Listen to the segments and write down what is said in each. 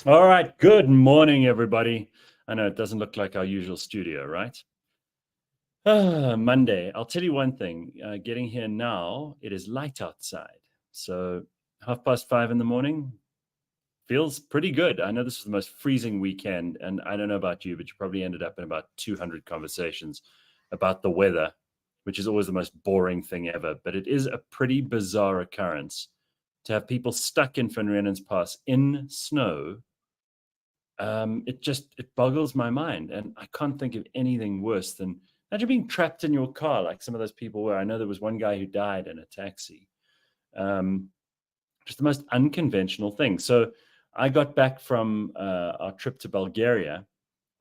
All right, good morning, everybody. I know it doesn't look like our usual studio, right? Monday. I'll tell you one thing. Getting here now, it is light outside. So 5:30 in the morning feels pretty good. I know this is the most freezing weekend, and I don't know about you, but you probably ended up in about 200 conversations about the weather, which is always the most boring thing ever. But it is a pretty bizarre occurrence to have people stuck in Van Riemen's Pass in snow. It boggles my mind, and I can't think of anything worse than imagine being trapped in your car like some of those people were. I know there was one guy who died in a taxi. Um, just the most unconventional thing. So I got back from our trip to Bulgaria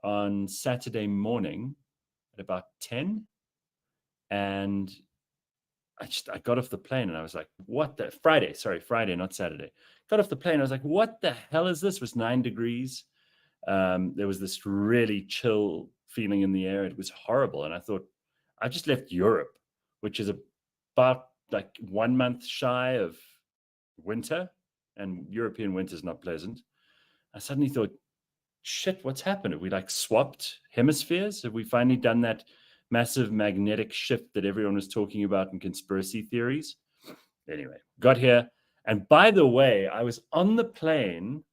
on Saturday morning at about 10, and I got off the plane and I was like, what the Friday, not Saturday. Got off the plane. I was like, what the hell is this? It was 9 degrees. There was this really chill feeling in the air. It was horrible. And I thought, I just left Europe, which is about like 1 month shy of winter, and European winter is not pleasant. I suddenly thought, shit, what's happened? Have we like swapped hemispheres? Have we finally done that massive magnetic shift that everyone was talking about in conspiracy theories? Anyway, got here. And by the way, I was on the plane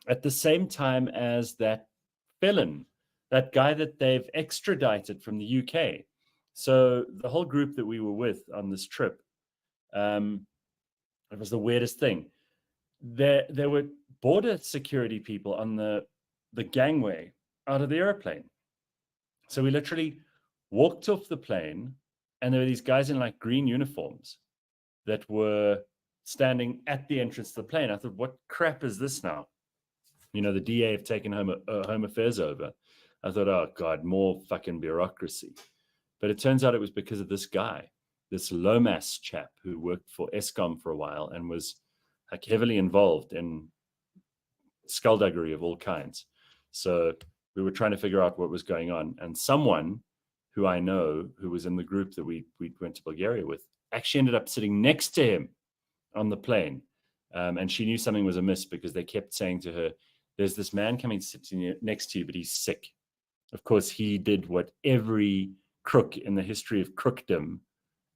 at the same time as that felon, that guy that they've extradited from the UK. So the whole group that we were with on this trip, it was the weirdest thing. There were border security people on the gangway out of the airplane. So we literally walked off the plane, and there were these guys in like green uniforms that were standing at the entrance to the plane. I thought, what crap is this now? You know, the DA have taken home affairs over. I thought, oh God, more fucking bureaucracy. But it turns out it was because of this guy, this Lomas chap who worked for Eskom for a while and was like heavily involved in skullduggery of all kinds. So we were trying to figure out what was going on. And someone who I know, who was in the group that we went to Bulgaria with, actually ended up sitting next to him on the plane. And she knew something was amiss because they kept saying to her, there's this man coming sitting next to you, but he's sick. Of course, he did what every crook in the history of crookdom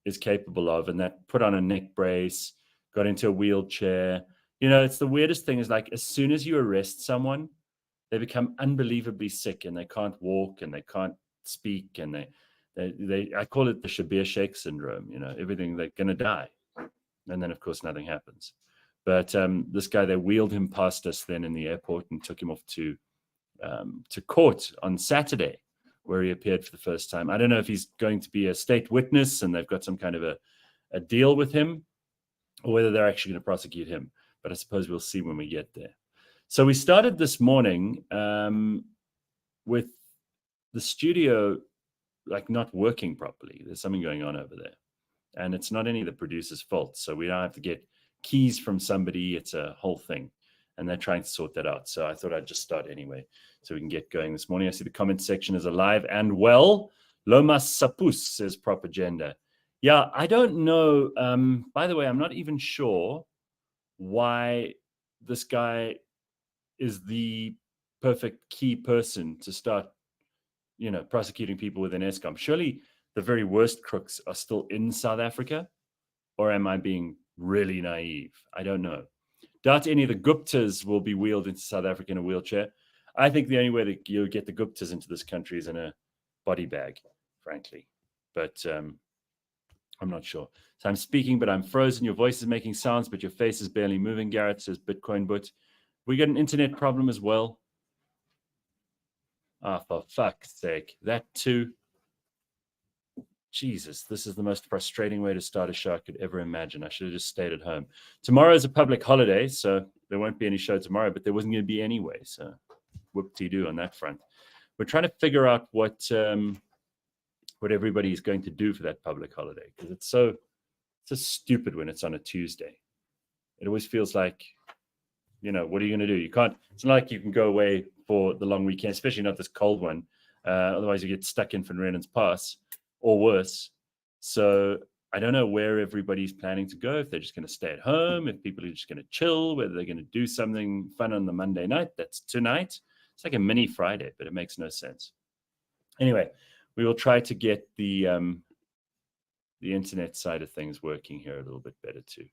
is capable of, and that put on a neck brace, got into a wheelchair. You know, it's the weirdest thing is like as soon as you arrest someone, they become unbelievably sick and they can't walk and they can't speak. And I call it the Shabir Sheikh syndrome, you know, everything, they're going to die. And then, of course, nothing happens. But this guy, they wheeled him past us then in the airport and took him off to court on Saturday, where he appeared for the first time. I don't know if he's going to be a state witness and they've got some kind of a deal with him, or whether they're actually going to prosecute him. But I suppose we'll see when we get there. So we started this morning with the studio like not working properly. There's something going on over there. And it's not any of the producer's fault. So we don't have to get keys from somebody. It's a whole thing. And they're trying to sort that out. So I thought I'd just start anyway so we can get going this morning. I see the comment section is alive and well. Lomas Sapus says propaganda. Yeah, I don't know. By the way, I'm not even sure why this guy is the perfect key person to start, you know, prosecuting people within Eskom. Surely the very worst crooks are still in South Africa, or am I being really naive? I don't know. Doubt any of the Guptas will be wheeled into South Africa in a wheelchair. I think the only way that you get the Guptas into this country is in a body bag, frankly. But I'm not sure. So I'm speaking, but I'm frozen. Your voice is making sounds, but your face is barely moving, Gareth, says Bitcoin But. We got an internet problem as well. Ah, for fuck's sake. That too. Jesus, this is the most frustrating way to start a show I could ever imagine. I should have just stayed at home. Tomorrow is a public holiday, so there won't be any show tomorrow, but there wasn't going to be anyway. So whoop-de-doo on that front. We're trying to figure out what everybody is going to do for that public holiday, because it's so stupid when it's on a Tuesday. It always feels like, you know, what are you going to do? You can't. It's not like you can go away for the long weekend, especially not this cold one. Otherwise, you get stuck in Van Riemen's Pass or worse. So I don't know where everybody's planning to go, if they're just going to stay at home, if people are just going to chill, whether they're going to do something fun on the Monday night. That's tonight. It's like a mini Friday, but it makes no sense. Anyway, we will try to get the internet side of things working here a little bit better too.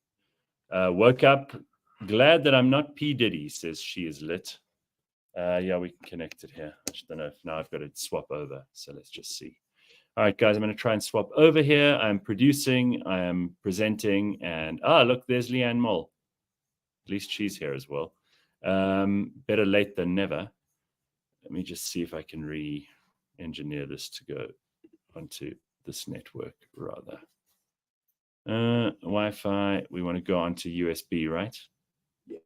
Woke up, glad that I'm not P Diddy, says she is lit. Yeah, we can connect it here. I just don't know if now I've got to swap over. So let's just see. All right, guys, I'm going to try and swap over here. I'm producing, I am presenting, and look, there's Leigh-Ann Mole. At least she's here as well. Better late than never. Let me just see if I can re-engineer this to go onto this network rather. Wi-Fi, we want to go onto USB, right? Yeah.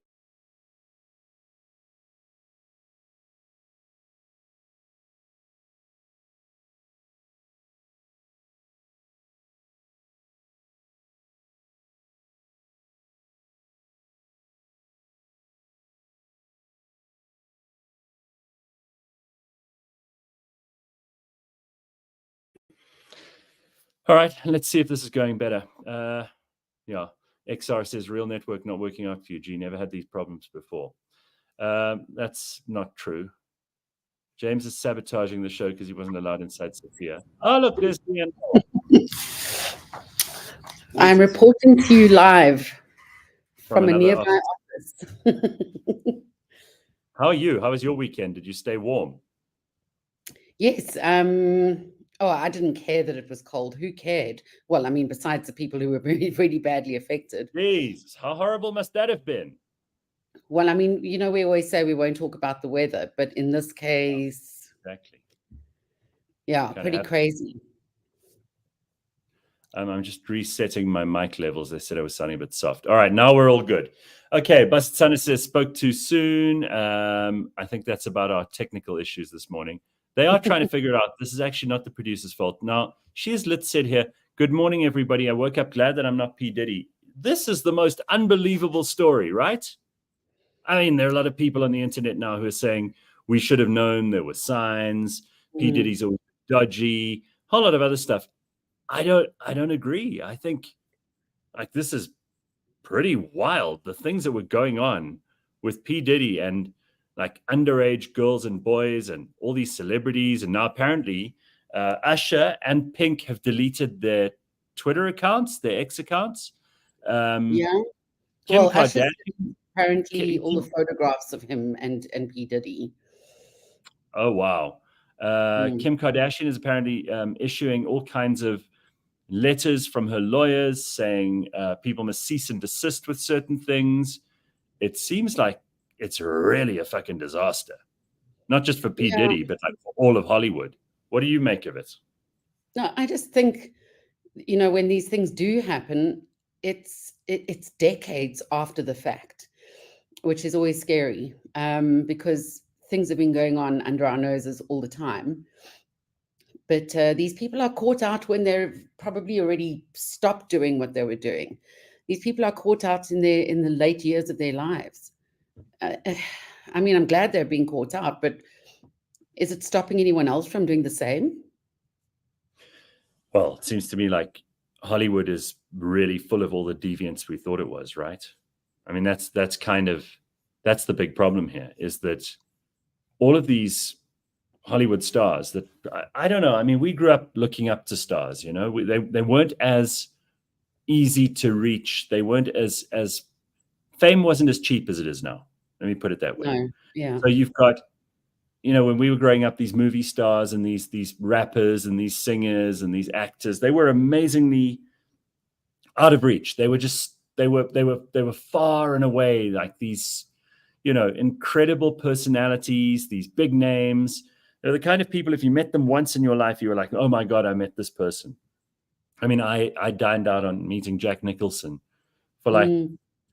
All right, let's see if this is going better. Yeah, XR says real network not working out for you. G, never had these problems before. That's not true. James is sabotaging the show because he wasn't allowed inside Sophia. Oh, look, there's Leigh-Ann. I'm reporting to you live from a nearby office. How are you? How was your weekend? Did you stay warm? Yes. I didn't care that it was cold. Who cared? Well, I mean, besides the people who were really, really badly affected. Jeez, how horrible must that have been? Well, I mean, we always say we won't talk about the weather, but in this case, exactly. Yeah, pretty crazy. I'm just resetting my mic levels. They said I was sounding a bit soft. All right, now we're all good. Okay, Busted Sana says, spoke too soon. I think that's about our technical issues this morning. They are trying to figure it out. This is actually not the producer's fault. Now, She's Lit said here, good morning, everybody. I woke up glad that I'm not P. Diddy. This is the most unbelievable story, right? I mean, there are a lot of people on the internet now who are saying we should have known there were signs. P. Diddy's always dodgy, a whole lot of other stuff. I don't agree. I think like this is pretty wild. The things that were going on with P. Diddy and like underage girls and boys and all these celebrities. And now apparently Usher and Pink have deleted their Twitter accounts, their X accounts. Kim Kardashian, apparently all the photographs of him and P. Diddy. Oh, wow. Kim Kardashian is apparently issuing all kinds of letters from her lawyers saying people must cease and desist with certain things. It seems like it's really a fucking disaster, not just for P. Diddy, but like for all of Hollywood. What do you make of it? No, I just think, when these things do happen, it's decades after the fact, which is always scary because things have been going on under our noses all the time. But these people are caught out when they're probably already stopped doing what they were doing. These people are caught out in the late years of their lives. I mean, I'm glad they're being caught out, but is it stopping anyone else from doing the same? Well, it seems to me like Hollywood is really full of all the deviance we thought it was, right? I mean, that's the big problem here, is that all of these Hollywood stars that I don't know. I mean, we grew up looking up to stars, they weren't as easy to reach. They weren't as fame wasn't as cheap as it is now. Let me put it that way. No, yeah. So you've got, when we were growing up, these movie stars and these rappers and these singers and these actors, they were amazingly out of reach. They were far and away like these, incredible personalities, these big names. They're the kind of people, if you met them once in your life, you were like, oh my God, I met this person. I mean, I dined out on meeting Jack Nicholson for like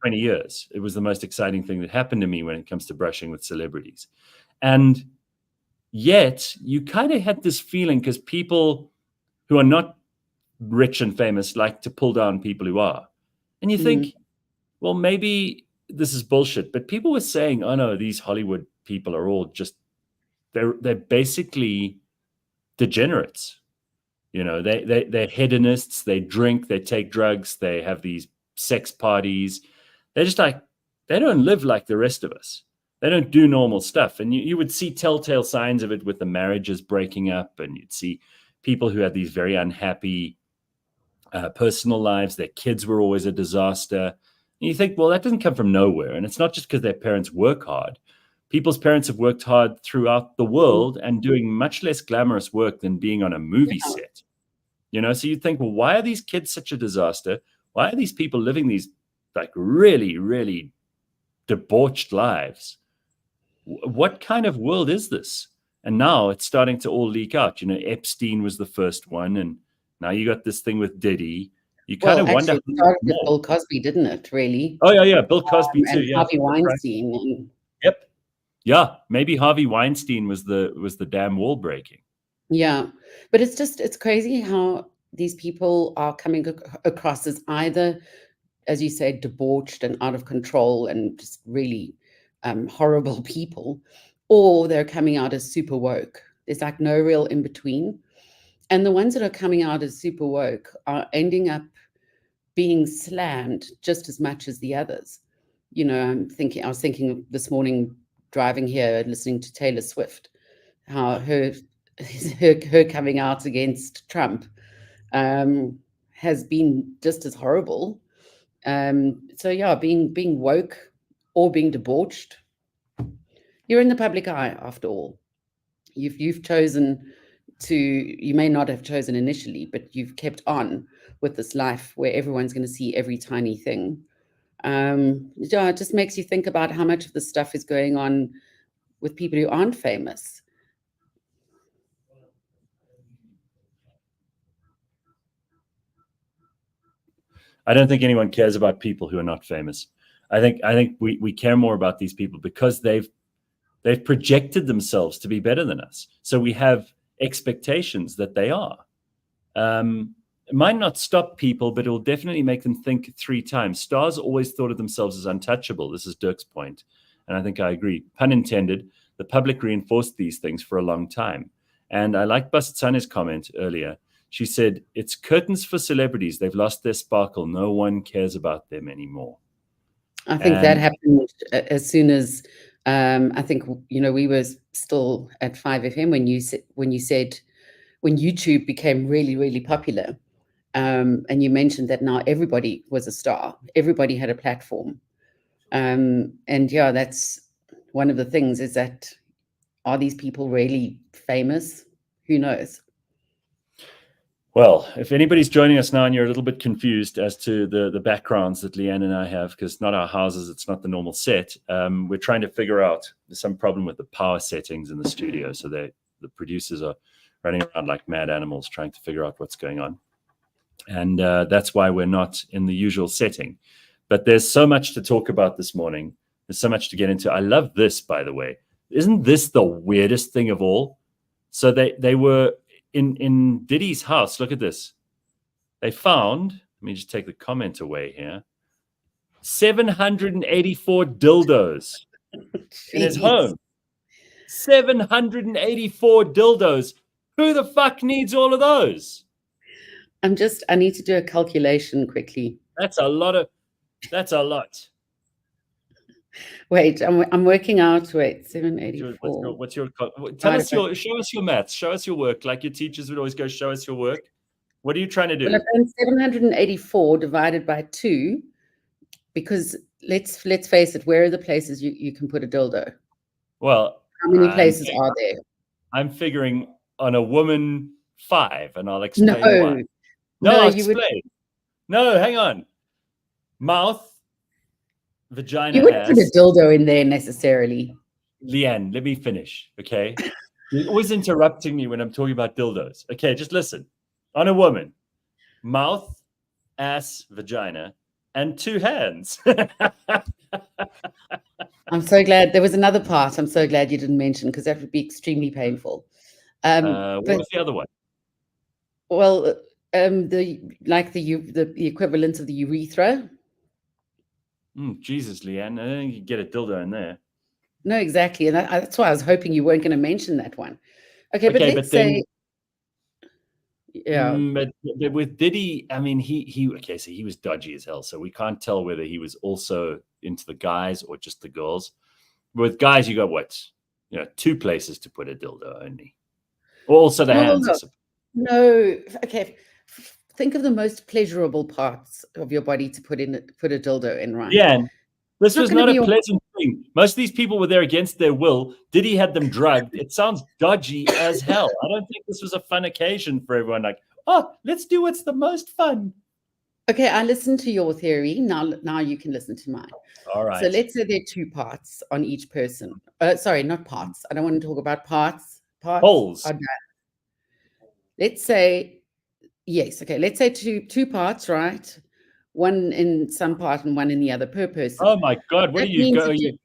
20 years. It was the most exciting thing that happened to me when it comes to brushing with celebrities. And yet you kind of had this feeling, because people who are not rich and famous like to pull down people who are. And you think, well, maybe this is bullshit. But people were saying, oh no, these Hollywood people are all just, they're basically degenerates. You know, they're hedonists. They drink, they take drugs, they have these sex parties. They're just like, they don't live like the rest of us. They don't do normal stuff. And you would see telltale signs of it with the marriages breaking up, and you'd see people who had these very unhappy personal lives. Their kids were always a disaster. And you think, well, that doesn't come from nowhere. And it's not just because their parents work hard. People's parents have worked hard throughout the world and doing much less glamorous work than being on a movie set. You know, so you think, well, why are these kids such a disaster? Why are these people living these like really, really debauched lives? What kind of world is this? And now it's starting to all leak out. You know, Epstein was the first one, and now you got this thing with Diddy. You kind of wonder. Actually, it started with Bill Cosby, didn't it? Really? Oh yeah, Bill Cosby too. And Harvey Weinstein. And... Yep. Yeah, maybe Harvey Weinstein was the damn wall breaking. Yeah, but it's crazy how these people are coming across as either, as you say, debauched and out of control and just really horrible people, or they're coming out as super woke. There's like no real in between. And the ones that are coming out as super woke are ending up being slammed just as much as the others. You know, I was thinking this morning driving here, listening to Taylor Swift, how her coming out against Trump has been just as horrible. So yeah, being woke or being debauched, you're in the public eye after all. You've chosen to, you may not have chosen initially, but you've kept on with this life where everyone's going to see every tiny thing. Yeah, it just makes you think about how much of this stuff is going on with people who aren't famous. I don't think anyone cares about people who are not famous. I think we care more about these people because they've projected themselves to be better than us. So we have expectations that they are. It might not stop people, but it will definitely make them think 3 times. Stars always thought of themselves as untouchable. This is Dirk's point, and I think I agree. Pun intended. The public reinforced these things for a long time. And I like Basitsane's comment earlier. She said, it's curtains for celebrities. They've lost their sparkle. No one cares about them anymore. I think that happened as soon as, I think, you know, we were still at 5FM when you said, when YouTube became really, really popular, and you mentioned that now everybody was a star. Everybody had a platform. And yeah, that's one of the things, is that, are these people really famous? Who knows? Well, if anybody's joining us now and you're a little bit confused as to the backgrounds that Leigh-Ann and I have, because not our houses, it's not the normal set, we're trying to figure out, there's some problem with the power settings in the studio. So the producers are running around like mad animals trying to figure out what's going on. And that's why we're not in the usual setting. But there's so much to talk about this morning. There's so much to get into. I love this, by the way. Isn't this the weirdest thing of all? So they were in Diddy's house. Look at this. They found, let me just take the comment away here, 784 dildos in his home. 784 dildos. Who the fuck needs all of those? I need to do a calculation quickly. That's a lot. Wait, I'm working out. Wait, 784. What's your show us your maths. Show us your work. Like your teachers would always go, show us your work. What are you trying to do? Well, 784 divided by 2, because let's face it, where are the places you can put a dildo? Well, how many places are there? I'm figuring on a woman 5, and I'll explain why. No, I'll explain. No, hang on. Mouth, vagina. You wouldn't put a dildo in there necessarily. Leigh-Ann, let me finish, okay? You're always interrupting me when I'm talking about dildos. Okay, just listen. On a woman, mouth, ass, vagina, and 2 hands. I'm so glad there was another part. I'm so glad you didn't mention, because that would be extremely painful. What was the other one? Well, the equivalent of the urethra. Jesus, Leigh-Ann, I don't think you can get a dildo in there. No, exactly, and that's why I was hoping you weren't going to mention that one. Okay, but let's say, Yeah. But with Diddy, I mean, okay, so he was dodgy as hell. So we can't tell whether he was also into the guys or just the girls. With guys, you got what? 2 places to put a dildo only. Also the Well, hands, I look, suppose. no. Okay. Think of the most pleasurable parts of your body to put a dildo in, right? Yeah, and this It's not was going to not be a your. pleasant thing. Most of these people were there against their will. Diddy had them drugged. It sounds dodgy as hell. I don't think this was a fun occasion for everyone. Like, oh, let's do what's the most fun. Okay, I listened to your theory. Now you can listen to mine. All So right. let's say there are 2 parts on each person. Sorry, not parts. I don't want to talk about parts. Parts Holes. are bad. Let's say, yes, okay. Let's say two parts, right? One in some part and one in the other per person. Oh my God! What That are you means going? that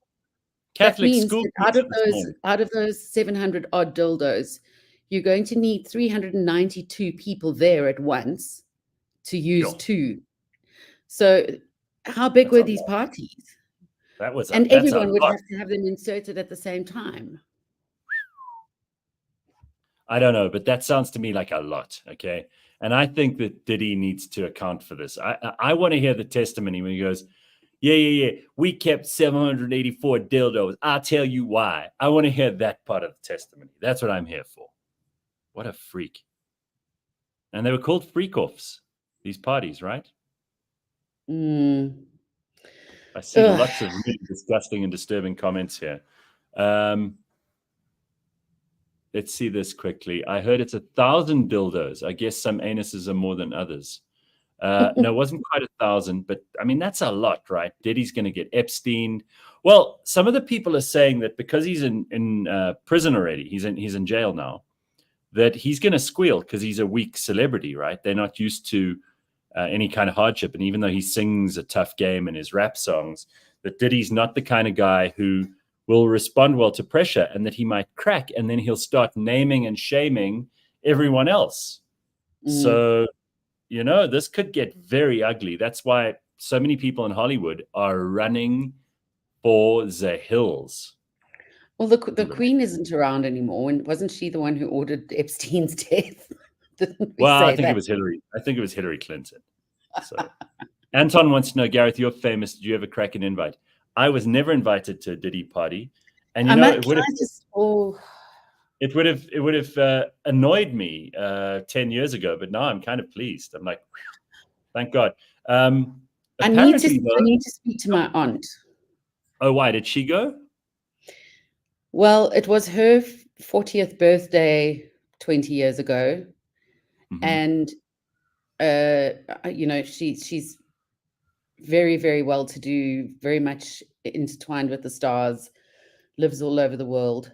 Catholic school that teacher this morning. out of those 700 odd dildos, you're going to need 392 people there at once to use Yo, 2. So how big that's were a these lot. parties? That's a Everyone would lot. have to have them inserted at the same time. I don't know, but that sounds to me like a lot. Okay, and I think that Diddy needs to account for this. I want to hear the testimony when he goes, yeah. We kept 784 dildos. I'll tell you why. I want to hear that part of the testimony. That's what I'm here for. What a freak. And they were called freak-offs, these parties, right? Mm. I see Ugh. lots of really disgusting and disturbing comments here. Let's see this quickly. I heard it's 1,000 dildos. I guess some anuses are more than others. No, it wasn't quite 1,000, but I mean, that's a lot, right? Diddy's going to get Epstein. Well, some of the people are saying that because he's in prison already, he's in jail now, that he's going to squeal because he's a weak celebrity, right? They're not used to any kind of hardship. And even though he sings a tough game in his rap songs, that Diddy's not the kind of guy who will respond well to pressure, and that he might crack, and then he'll start naming and shaming everyone else. So, this could get very ugly. That's why so many people in Hollywood are running for the hills. Well, the Queen isn't around anymore, and wasn't she the one who ordered Epstein's death? Didn't we Well, say I think that? it was Hillary. I think it was Hillary Clinton. So, Anton wants to know, Gareth, you're famous. Did you ever crack an invite? I was never invited to a Diddy party, and it would have annoyed me 10 years ago, but now I'm kind of pleased. I'm like, thank God. I need to speak to my aunt. Oh, why did she go? Well, it was her 40th birthday 20 years ago, and she's very, very well to do, very much intertwined with the stars, lives all over the world.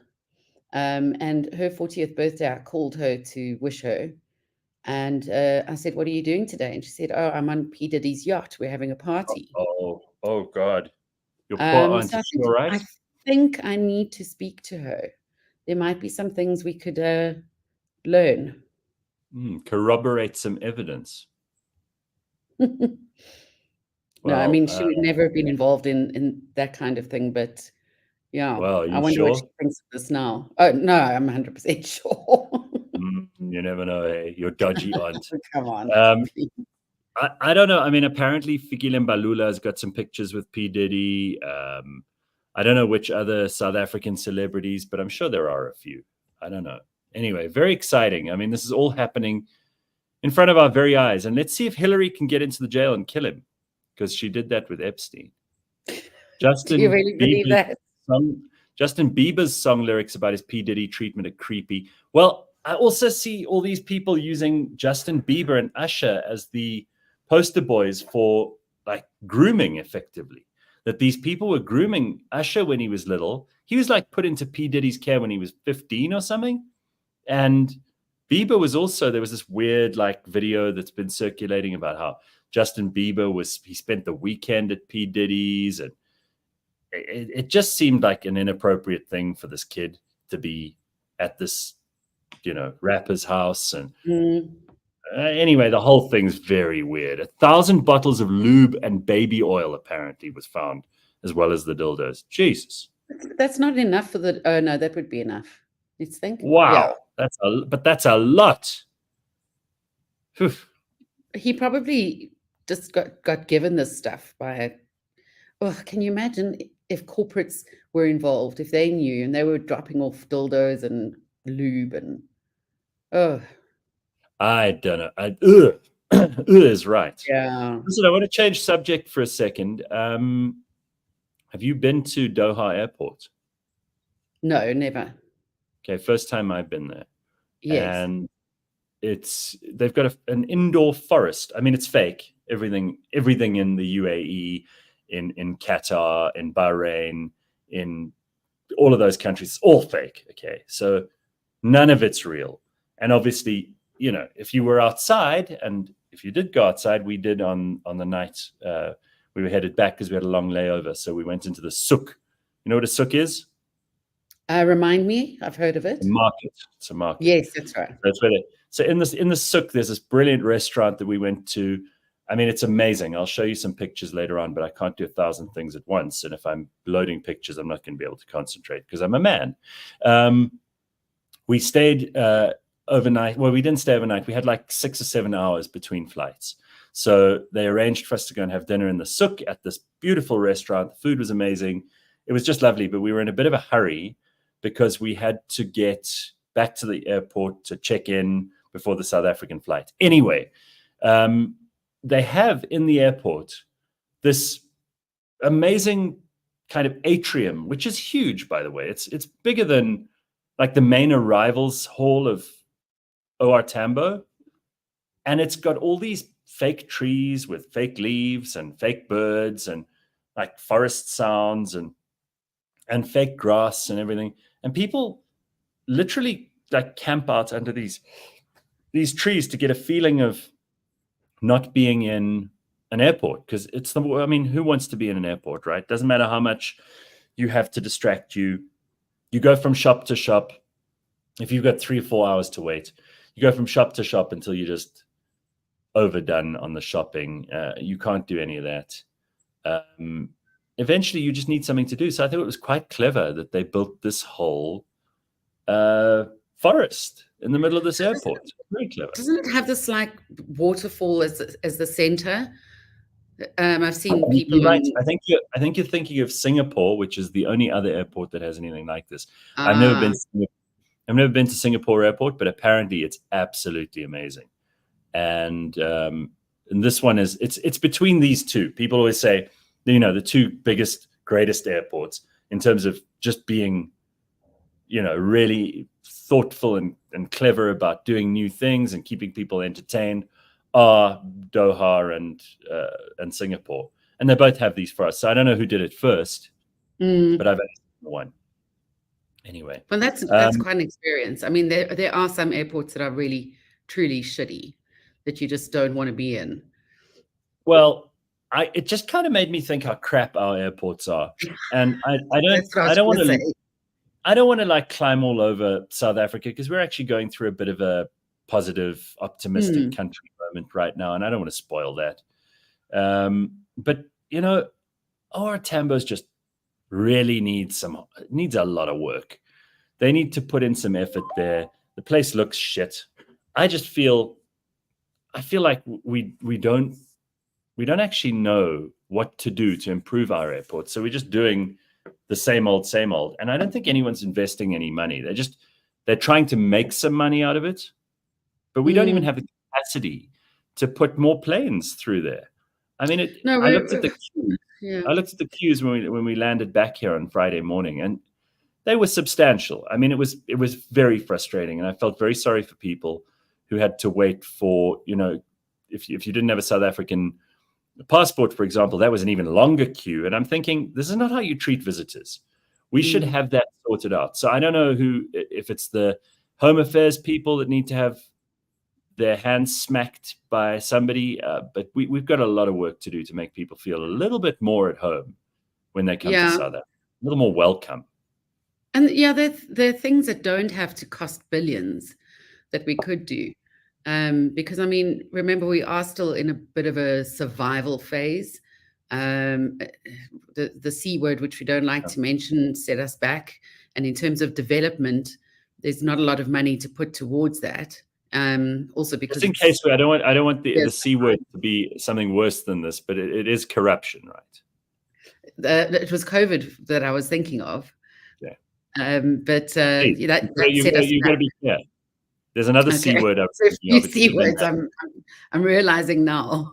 And her 40th birthday, I called her to wish her. And I said, "What are you doing today?" And she said, "Oh, I'm on P Diddy's yacht. We're having a party." Oh God. Your poor aunt, So is she all right? I think I need to speak to her. There might be some things we could learn. Corroborate some evidence. No, I mean, she would never have been involved in that kind of thing, but yeah, Well, I wonder what she thinks of this now. Oh, no, I'm 100% sure. You never know, hey? Your dodgy aunt. Come on. I don't know. I mean, apparently Fikile Mbalula has got some pictures with P. Diddy. I don't know which other South African celebrities, but I'm sure there are a few. I don't know. Anyway, very exciting. I mean, this is all happening in front of our very eyes. And let's see if Hillary can get into the jail and kill him, because she did that with Epstein. Do you really believe that? Justin Bieber's song lyrics about his P. Diddy treatment are creepy. Well, I also see all these people using Justin Bieber and Usher as the poster boys for like grooming, effectively. That these people were grooming Usher when he was little. He was like put into P. Diddy's care when he was 15 or something. And Bieber was also, there was this weird like video that's been circulating about how Justin Bieber he spent the weekend at P. Diddy's, and it just seemed like an inappropriate thing for this kid to be at this, rapper's house. And anyway, the whole thing's very weird. 1,000 bottles of lube and baby oil apparently was found, as well as the dildos. Jesus. That's not enough for the, oh no, that would be enough. Let's think. Wow. Yeah. That's a lot. Phew. He probably just got given this stuff by. Oh, can you imagine if corporates were involved, if they knew and they were dropping off dildos and lube and oh I don't know. Ugh. Ugh is right. yeah. Listen, I want to change subject for a second. Have you been to Doha Airport? No, never. Okay, first time I've been there. Yes. And they've got an indoor forest. I mean, it's fake. Everything in the UAE, in Qatar, in Bahrain, in all of those countries, it's all fake. Okay, so none of it's real. And obviously, you know, if you were outside, and if you did go outside, we did on the night we were headed back because we had a long layover. So we went into the souk. You know what a souk is? Remind me, I've heard of it. A market. It's a market. Yes, that's right. That's where so in the souk, there's this brilliant restaurant that we went to. I mean, it's amazing. I'll show you some pictures later on, but I can't do 1,000 things at once. And if I'm loading pictures, I'm not going to be able to concentrate because I'm a man. We stayed overnight. Well, we didn't stay overnight. We had like 6 or 7 hours between flights. So they arranged for us to go and have dinner in the souk at this beautiful restaurant. The food was amazing. It was just lovely, but we were in a bit of a hurry because we had to get back to the airport to check in before the South African flight. Anyway, they have in the airport this amazing kind of atrium, which is huge, by the way. It's bigger than like the main arrivals hall of OR Tambo. And it's got all these fake trees with fake leaves and fake birds and like forest sounds and fake grass and everything. And people literally like camp out under these trees to get a feeling of not being in an airport, because I mean, who wants to be in an airport, right? Doesn't matter how much you have to distract you. You go from shop to shop. If you've got 3 or 4 hours to wait, you go from shop to shop until you're just overdone on the shopping. You can't do any of that. Eventually, you just need something to do. So I think it was quite clever that they built this whole forest in the middle of this airport. Very clever. Doesn't it have this like waterfall as the center? I've seen people. Right. I think you're thinking of Singapore, which is the only other airport that has anything like this. I've never been to Singapore airport, but apparently it's absolutely amazing. And this one it's between these two. People always say, you know, the two biggest, greatest airports in terms of just being, you know, really thoughtful and clever about doing new things and keeping people entertained are Doha and Singapore. And they both have these for us. So I don't know who did it first, but I've only seen one. Anyway. Well, that's quite an experience. I mean, there are some airports that are really, truly shitty that you just don't want to be in. Well, it just kind of made me think how crap our airports are. And I don't want to like climb all over South Africa, because we're actually going through a bit of a positive, optimistic country moment right now, and I don't want to spoil that. But you know, OR Tambo's just really needs a lot of work. They need to put in some effort there. The place looks shit. I feel like we don't actually know what to do to improve our airport. So we're just doing the same old. And I don't think anyone's investing any money. They're trying to make some money out of it, but we don't even have the capacity to put more planes through there. I mean, I looked at the queues. Yeah. I looked at the queues when we landed back here on Friday morning, and they were substantial. I mean, it was very frustrating, and I felt very sorry for people who had to wait for, you know, if you didn't have a South African passport, for example, that was an even longer queue. And I'm thinking, this is not how you treat visitors. We should have that sorted out. So I don't know if it's the Home Affairs people that need to have their hands smacked by somebody, but we've got a lot of work to do to make people feel a little bit more at home when they come to South Africa, a little more welcome. And yeah, there are things that don't have to cost billions that we could do. Because I mean, remember, we are still in a bit of a survival phase. The C word, which we don't like to mention, set us back. And in terms of development, there's not a lot of money to put towards that. Also because Just in case, I don't want the C word to be something worse than this, but it is corruption, right? It was COVID that I was thinking of. Yeah. But Hey, that you got to be clear. There's another C word. So a few C words I'm realizing now.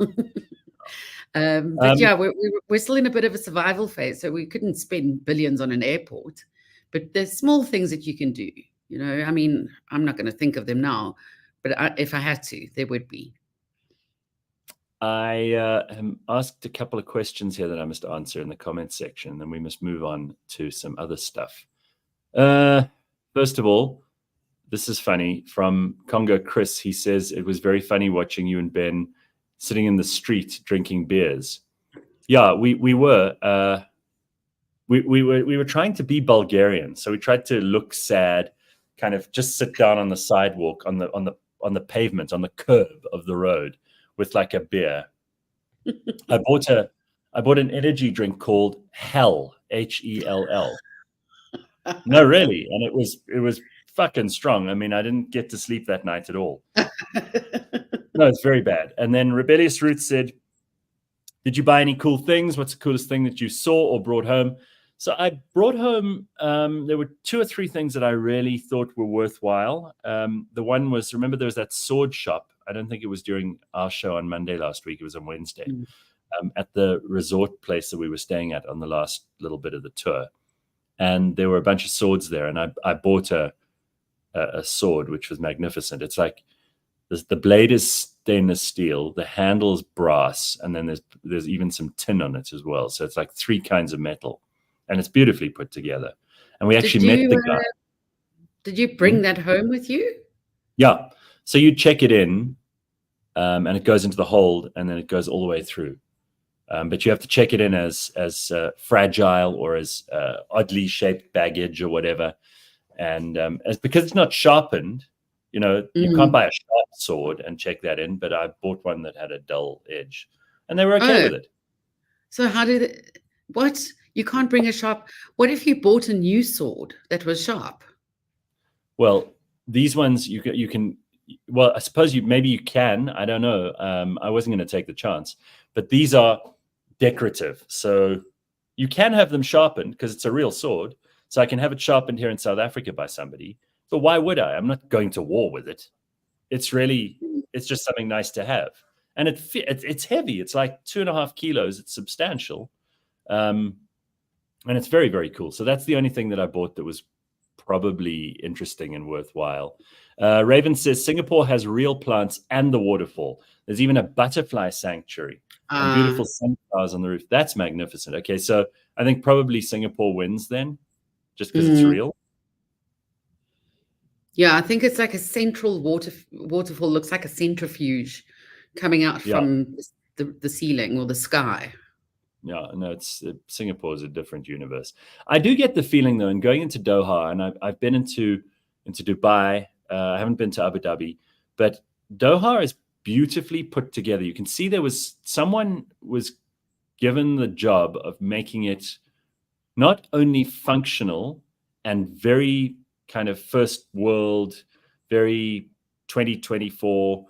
But yeah, we're still in a bit of a survival phase, so we couldn't spend billions on an airport. But there's small things that you can do. You know, I mean, I'm not going to think of them now, but if I had to, there would be. I am asked a couple of questions here that I must answer in the comments section, then we must move on to some other stuff. First of all, this is funny from Congo Chris. He says it was very funny watching you and Ben sitting in the street drinking beers. Yeah, we were. We were trying to be Bulgarian, so we tried to look sad, kind of just sit down on the sidewalk, on the pavement, on the curb of the road, with like a beer. I bought an energy drink called Hell, Hell. No, really, and it was fucking strong. I mean, I didn't get to sleep that night at all. No, it's very bad. And then Rebellious Roots said, "Did you buy any cool things? What's the coolest thing that you saw or brought home?" So I brought home, there were 2 or 3 things that I really thought were worthwhile. The one was, remember there was that sword shop. I don't think it was during our show on Monday last week. It was on Wednesday, at the resort place that we were staying at on the last little bit of the tour. And there were a bunch of swords there. And I bought a sword, which was magnificent. It's like, the blade is stainless steel, the handle is brass, and then there's even some tin on it as well. So it's like 3 kinds of metal. And it's beautifully put together. And we actually met the guy. Did you bring that home with you? Yeah. So you check it in, and it goes into the hold, and then it goes all the way through. But you have to check it in as fragile or as oddly shaped baggage or whatever. And because it's not sharpened, you know, you can't buy a sharp sword and check that in. But I bought one that had a dull edge, and they were okay with it. So how did it? What? You can't bring a sharp. What if you bought a new sword that was sharp? Well, these ones you can. Well, I suppose maybe you can. I don't know. I wasn't going to take the chance. But these are decorative, so you can have them sharpened because it's a real sword. So I can have it sharpened here in South Africa by somebody. But why would I? I'm not going to war with it. It's just something nice to have, and it's heavy. It's like 2.5 kilos. It's substantial. And it's very, very cool. So that's the only thing that I bought that was probably interesting and worthwhile. Raven says Singapore has real plants and the waterfall. There's even a butterfly sanctuary and beautiful sunflowers on the roof. That's magnificent. Okay, so I think probably Singapore wins then, just because it's real. Yeah, I think it's like a central waterfall. Looks like a centrifuge coming out from the ceiling or the sky. Yeah, no, Singapore is a different universe. I do get the feeling though, in going into Doha, and I've been into Dubai. I haven't been to Abu Dhabi, but Doha is beautifully put together. You can see someone was given the job of making it not only functional and very kind of first world, very 2024.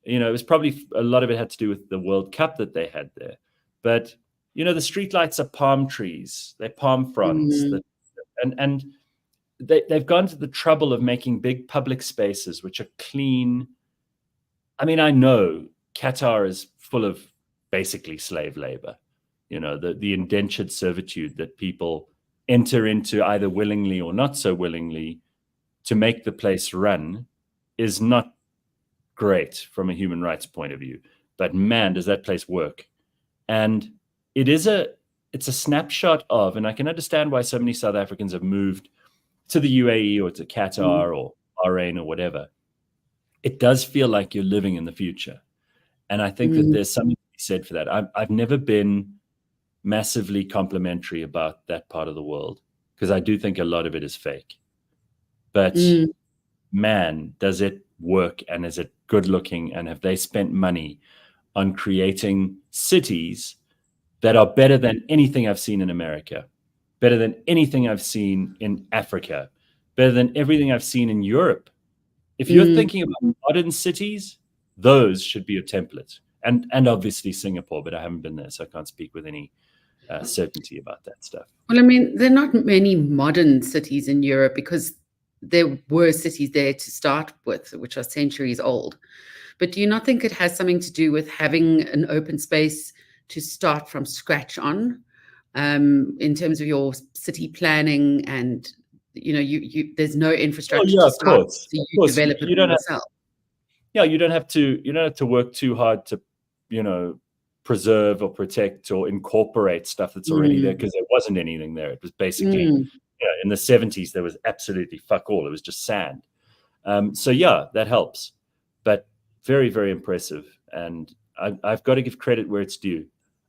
You know, it was probably a lot of it had to do with the World Cup that they had there, but you know, the streetlights are palm trees, they're palm fronds, and they've gone to the trouble of making big public spaces which are clean. I mean, I know Qatar is full of basically slave labor, you know, the indentured servitude that people enter into either willingly or not so willingly to make the place run is not great from a human rights point of view. But man, does that place work. And it's a snapshot of, and I can understand why so many South Africans have moved to the UAE or to Qatar or Bahrain or whatever. It does feel like you're living in the future. And I think that there's something to be said for that. I've never been massively complimentary about that part of the world because I do think a lot of it is fake. But man, does it work, and is it good looking, and have they spent money on creating cities that are better than anything I've seen in America, better than anything I've seen in Africa, better than everything I've seen in Europe. If you're Mm. thinking about modern cities, those should be your template. And obviously Singapore, but I haven't been there, so I can't speak with any certainty about that stuff. Well, I mean, there are not many modern cities in Europe because there were cities there to start with, which are centuries old. But do you not think it has something to do with having an open space to start from scratch on, in terms of your city planning, and you there's no Oh infrastructure yeah, to of start, course, so of you course. develop it You all don't have, yourself. yeah, you don't have to work too hard to, preserve or protect or incorporate stuff that's already there, Mm, because there wasn't anything there. It was basically, mm, in the 70s, there was absolutely fuck all. It was just sand. So yeah, that helps, but very, very impressive. And I've got to give credit where it's due.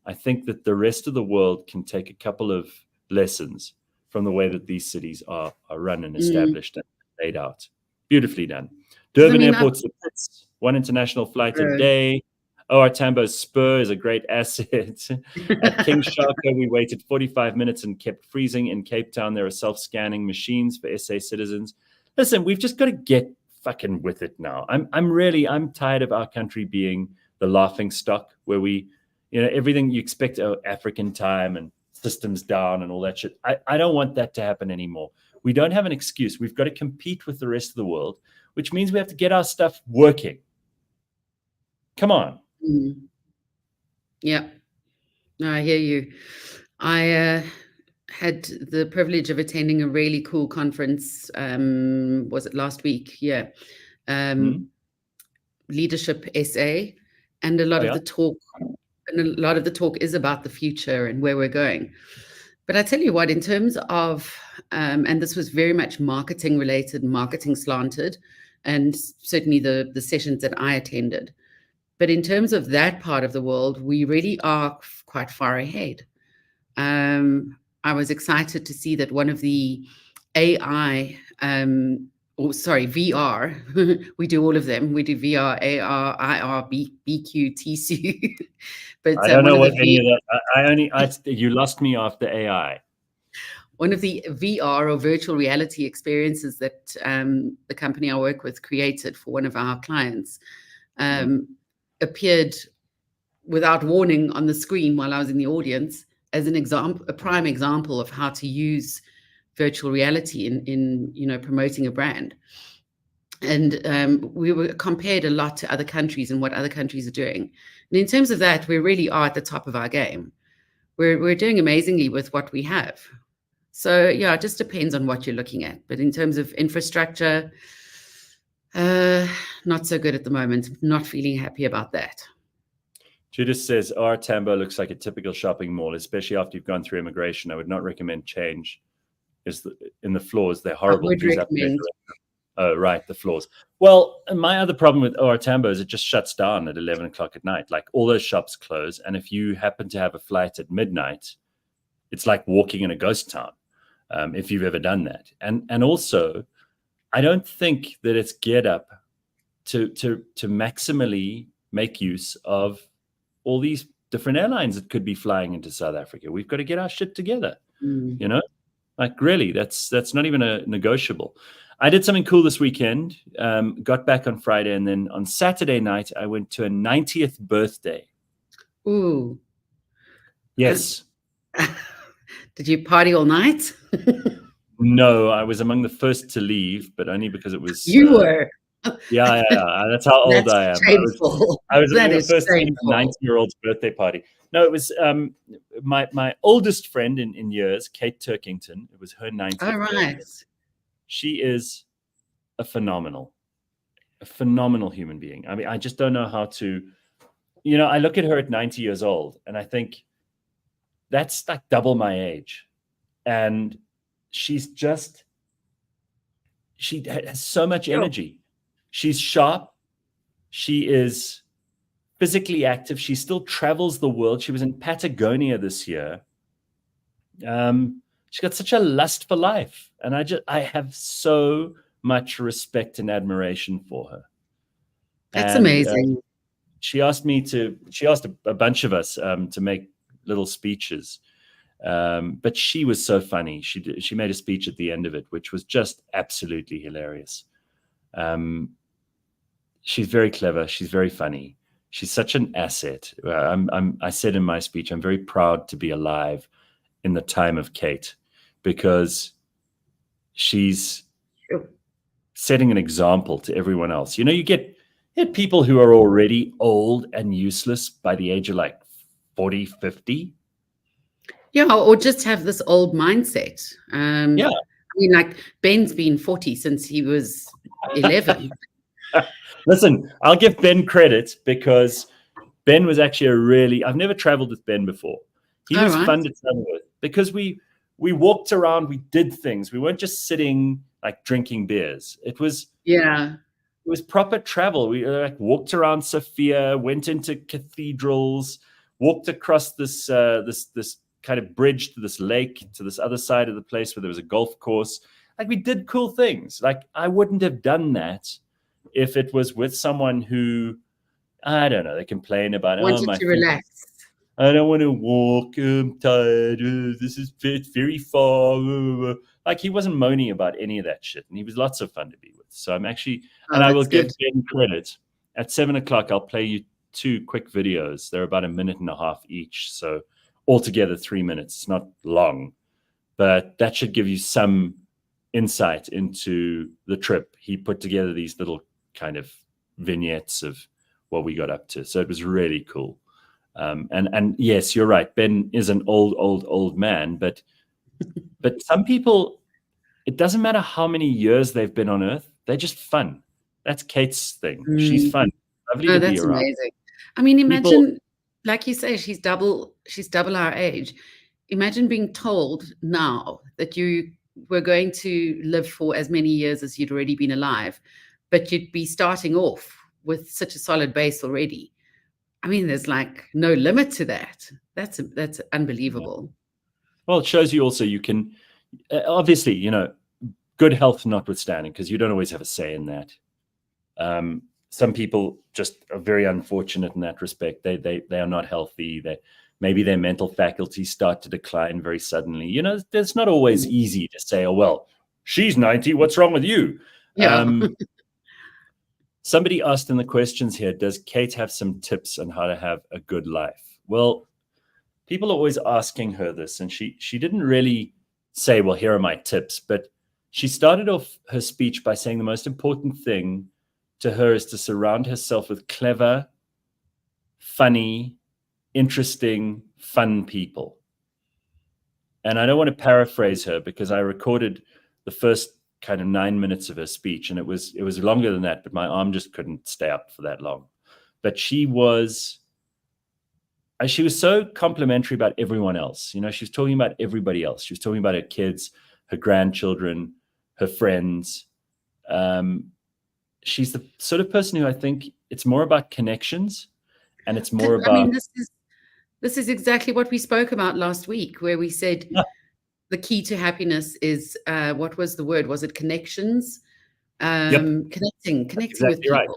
I think that the rest of the world can take a couple of lessons from the way that these cities are run and mm. established and laid out. Beautifully done. 'Cause I Durban mean, I've Airport's the pits, one international flight a uh, day. OR Tambo's Spur is a great asset. At King Sharko, we waited 45 minutes and kept freezing. In Cape Town, there are self-scanning machines for SA citizens. Listen, we've just got to get fucking with it now. I'm tired of our country being the laughing stock where we, everything you expect, African time and systems down and all that shit. I don't want that to happen anymore. We don't have an excuse. We've got to compete with the rest of the world, which means we have to get our stuff working. Come on. yeah, no, I hear you. I had the privilege of attending a really cool conference. Was it last week? Yeah. Hmm? Leadership SA, and a Oh, lot of yeah. the talk is about the future and where we're going. But I tell you what, in terms of, and this was very much marketing related, marketing slanted, and certainly the sessions that I attended. But in terms of that part of the world, we really are quite far ahead. I was excited to see that one of the AI, VR, we do all of them. We do VR, AR, IR, BQ, TCU. But I don't one know of the what any of that. You lost me after AI. one of the VR or virtual reality experiences that the company I work with created for one of our clients appeared without warning on the screen while I was in the audience as an example, a prime example of how to use virtual reality in promoting a brand. And we were compared a lot to other countries and what other countries are doing. And in terms of that, we really are at the top of our game. We're doing amazingly with what we have. So yeah, it just depends on what you're looking at. But in terms of infrastructure, not so good at the moment. Not feeling happy about that. Judith says, our Tambo looks like a typical shopping mall, especially after you've gone through immigration. I would not recommend change. In the floors, they're I horrible. would Please upgrade. recommend. Oh, right, the floors. Well, my other problem with OR Tambo is it just shuts down at 11 o'clock at night. Like, all those shops close. And if you happen to have a flight at midnight, it's like walking in a ghost town, if you've ever done that. And also, I don't think that it's geared up to maximally make use of all these different airlines that could be flying into South Africa. We've got to get our shit together. Like, really, that's not even a negotiable. I did something cool this weekend. Got back on Friday, and then on Saturday night, I went to a 90th birthday. Ooh. Yes. Did you party all night? No, I was among the first to leave, but only because it was. You were. Yeah. That's how old That's I am. shameful. I was That among the is first to leave a shameful. 90-year-old's birthday party. No, it was my oldest friend in years, Kate Turkington. It was her 90th All birthday. right. She is a phenomenal human being. I mean, I just don't know how to, I look at her at 90 years old and I think that's like double my age. And she has so much energy. She's sharp. She is physically active. She still travels the world. She was in Patagonia this year. She's got such a lust for life. And I have so much respect and admiration for her. That's And amazing. she asked a bunch of us to make little speeches. But she was so funny. She made a speech at the end of it, which was just absolutely hilarious. She's very clever. She's very funny. She's such an asset. I said in my speech, I'm very proud to be alive in the time of Kate, because she's setting an example to everyone else. You get people who are already old and useless by the age of like 40, 50. Yeah, or just have this old mindset. Yeah. I mean, like Ben's been 40 since he was 11. Listen, I'll give Ben credit, because Ben was actually I've never traveled with Ben before. He was fun to travel with, because we walked around, we did things. We weren't just sitting like drinking beers. It was proper travel. We like walked around Sofia, went into cathedrals, walked across this this kind of bridge to this lake, to this other side of the place where there was a golf course. Like, we did cool things. Like, I wouldn't have done that if it was with someone who, I don't know, they complain about, wanted to relax. I don't want to walk. I'm tired. This is very far. Like, he wasn't moaning about any of that shit, and he was lots of fun to be with. So I'm actually, and I will give Ben credit. At 7:00, I'll play you 2 quick videos. They're about 1.5 minutes each. So altogether 3 minutes. It's not long, but that should give you some insight into the trip. He put together these little kind of vignettes of what we got up to. So it was really cool. And yes, you're right. Ben is an old man, but some people, it doesn't matter how many years they've been on Earth. They're just fun. That's Kate's thing. She's fun. Lovely to be around. Amazing. I mean, imagine, like you say, she's double our age. Imagine being told now that you were going to live for as many years as you'd already been alive, but you'd be starting off with such a solid base already. I mean, there's like no limit to that. That's unbelievable. Well, it shows you also you can, obviously, good health notwithstanding, because you don't always have a say in that. Some people just are very unfortunate in that respect. They are not healthy. Maybe their mental faculties start to decline very suddenly. It's not always easy to say, oh, well, she's 90. What's wrong with you? Yeah. Somebody asked in the questions here, does Kate have some tips on how to have a good life? Well, people are always asking her this, and she didn't really say, well, here are my tips, but she started off her speech by saying the most important thing to her is to surround herself with clever, funny, interesting, fun people. And I don't want to paraphrase her, because I recorded the first kind of 9 minutes of her speech, and it was longer than that, but my arm just couldn't stay up for that long. But she was so complimentary about everyone else. She was talking about everybody else. She was talking about her kids, her grandchildren, her friends. She's the sort of person who I think it's more about connections, and it's more about. I mean, this is exactly what we spoke about last week, where we said the key to happiness is what was the word? Was it connections? Connecting exactly with people. Right.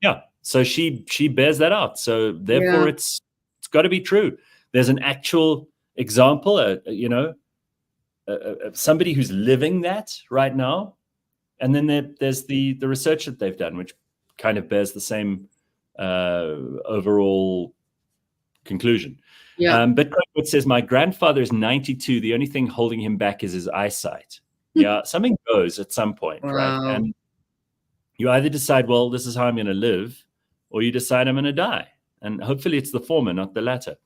Yeah. So she bears that out. So therefore, it's got to be true. There's an actual example, somebody who's living that right now. And then there's the research that they've done, which kind of bears the same overall conclusion. Yeah. But it says, my grandfather is 92. The only thing holding him back is his eyesight. Yeah, something goes at some point, right? And you either decide, well, this is how I'm going to live, or you decide I'm going to die. And hopefully it's the former, not the latter.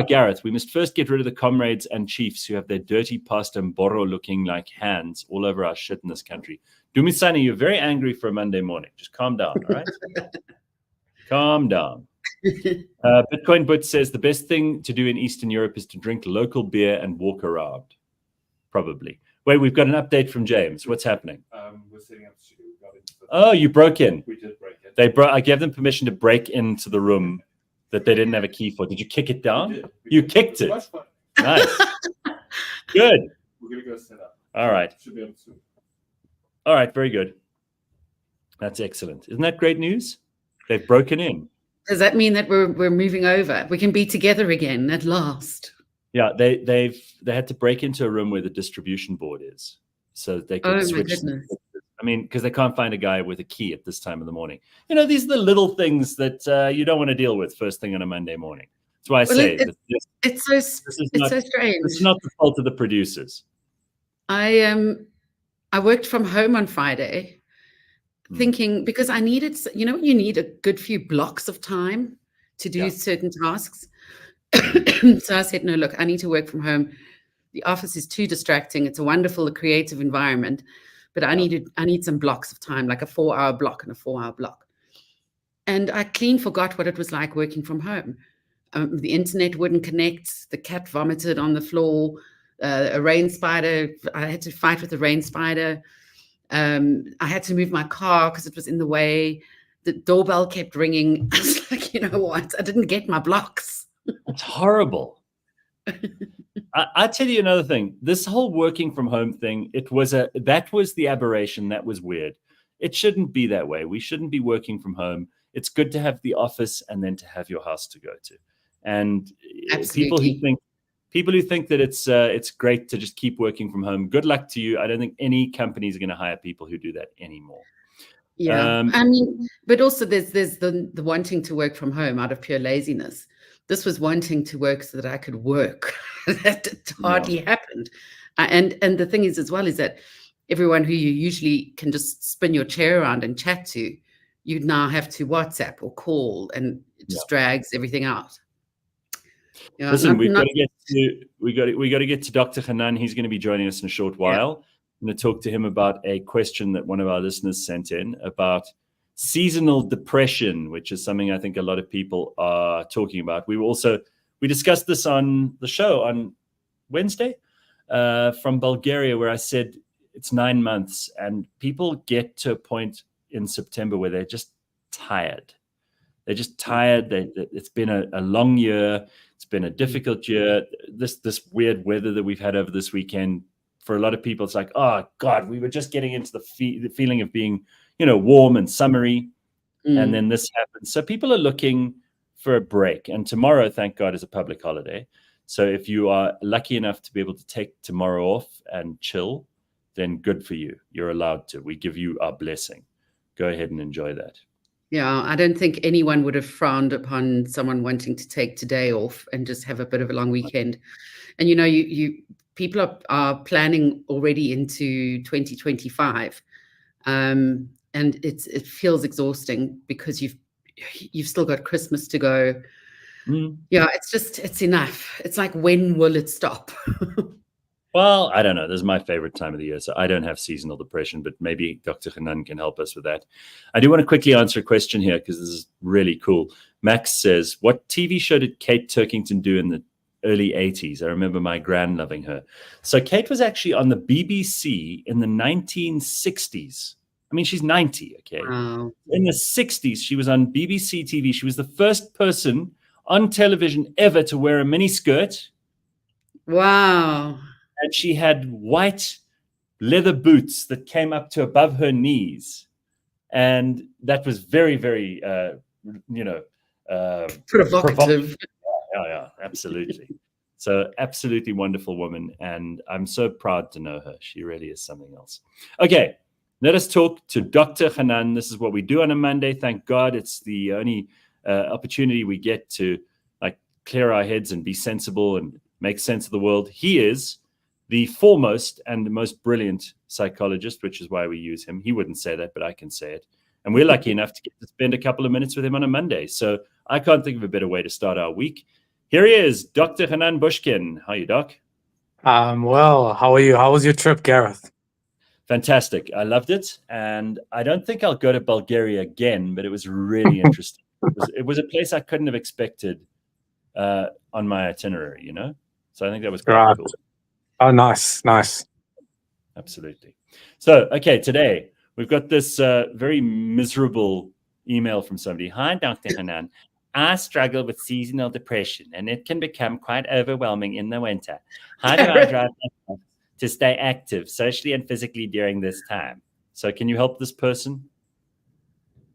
Gareth, we must first get rid of the comrades and chiefs who have their dirty pasta and Mboro looking like hands all over our shit in this country. Dumisani, you're very angry for a Monday morning. Just calm down, all right? Calm down. Bitcoin Butch says the best thing to do in Eastern Europe is to drink local beer and walk around. Probably. Wait, we've got an update from James. What's happening? We're setting up studio. Oh, you broke in. We did break in. I gave them permission to break into the room that they didn't have a key for. Did you kick it down? You kicked it. Nice. Good. We're going to go set up. All right. Should be able to. All right. Very good. That's excellent. Isn't that great news? They've broken in. Does that mean that we're moving over? We can be together again at last. Yeah, they had to break into a room where the distribution board is, so they could switch. I mean, because they can't find a guy with a key at this time of the morning. You know, these are the little things that you don't want to deal with first thing on a Monday morning. That's why I say that it's so strange. It's not the fault of the producers. I worked from home on Friday, thinking, because I needed, you know, you need a good few blocks of time to do certain tasks. So I said, no, look, I need to work from home. The office is too distracting. It's a wonderful, creative environment, but I need some blocks of time, like a 4-hour block and a 4-hour block. And I clean forgot what it was like working from home. The internet wouldn't connect. The cat vomited on the floor. A rain spider. I had to fight with a rain spider. I had to move my car because it was in the way. The doorbell kept ringing. I was like, you know what? I didn't get my blocks. It's horrible. I tell you another thing. This whole working from home thing, that was the aberration. That was weird. It shouldn't be that way. We shouldn't be working from home. It's good to have the office and then to have your house to go to. And people who think that it's great to just keep working from home, good luck to you. I don't think any companies are going to hire people who do that anymore. Yeah, I mean, but also there's the wanting to work from home out of pure laziness. This was wanting to work so that I could work. That hardly happened. And the thing is as well is that everyone who you usually can just spin your chair around and chat to, you now have to WhatsApp or call, and it just drags everything out. You know, listen, we got to get to Dr. Hanan. He's going to be joining us in a short while. I'm going to talk to him about a question that one of our listeners sent in about seasonal depression, which is something I think a lot of people are talking about. We discussed this on the show on Wednesday from Bulgaria, where I said it's 9 months and people get to a point in September where they're just tired. They're just tired. It's been a long year. It's been a difficult year. This weird weather that we've had over this weekend, for a lot of people, it's like, oh God, we were just getting into the feeling of being, you know, warm and summery. And then this happens. So people are looking for a break. And tomorrow, thank God, is a public holiday. So if you are lucky enough to be able to take tomorrow off and chill, then good for you. You're allowed to. We give you our blessing. Go ahead and enjoy that. Yeah, I don't think anyone would have frowned upon someone wanting to take today off and just have a bit of a long weekend. And, you know, people are planning already into 2025. And it feels exhausting because you've still got Christmas to go. Yeah, it's enough. It's like, when will it stop? Well, I don't know. This is my favorite time of the year, so I don't have seasonal depression, but maybe Dr. Hanan can help us with that. I do want to quickly answer a question here because this is really cool. Max says, what TV show did Kate Turkington do in the early 80s? I remember my gran loving her. So Kate was actually on the BBC in the 1960s. I mean, she's 90, okay? Wow. In the 60s, she was on BBC TV. She was the first person on television ever to wear a mini skirt. Wow. And she had white leather boots that came up to above her knees. And that was very, very, provocative. Yeah, absolutely. So absolutely wonderful woman. And I'm so proud to know her. She really is something else. Okay, let us talk to Dr. Hanan. This is what we do on a Monday. Thank God it's the only opportunity we get to clear our heads and be sensible and make sense of the world. He is the foremost and the most brilliant psychologist, which is why we use him. He wouldn't say that, but I can say it. And we're lucky enough to get to spend a couple of minutes with him on a Monday. So I can't think of a better way to start our week. Here he is, Dr. Hanan Bushkin. How are you, Doc? Well, how are you? How was your trip, Gareth? Fantastic. I loved it. And I don't think I'll go to Bulgaria again, but it was really interesting. It was a place I couldn't have expected on my itinerary, you know? So I think that was quite cool. Oh, nice. Absolutely. So, okay, today we've got this very miserable email from somebody. Hi, Dr. Hanan. I struggle with seasonal depression, and it can become quite overwhelming in the winter. How do I drive myself to stay active socially and physically during this time? So can you help this person?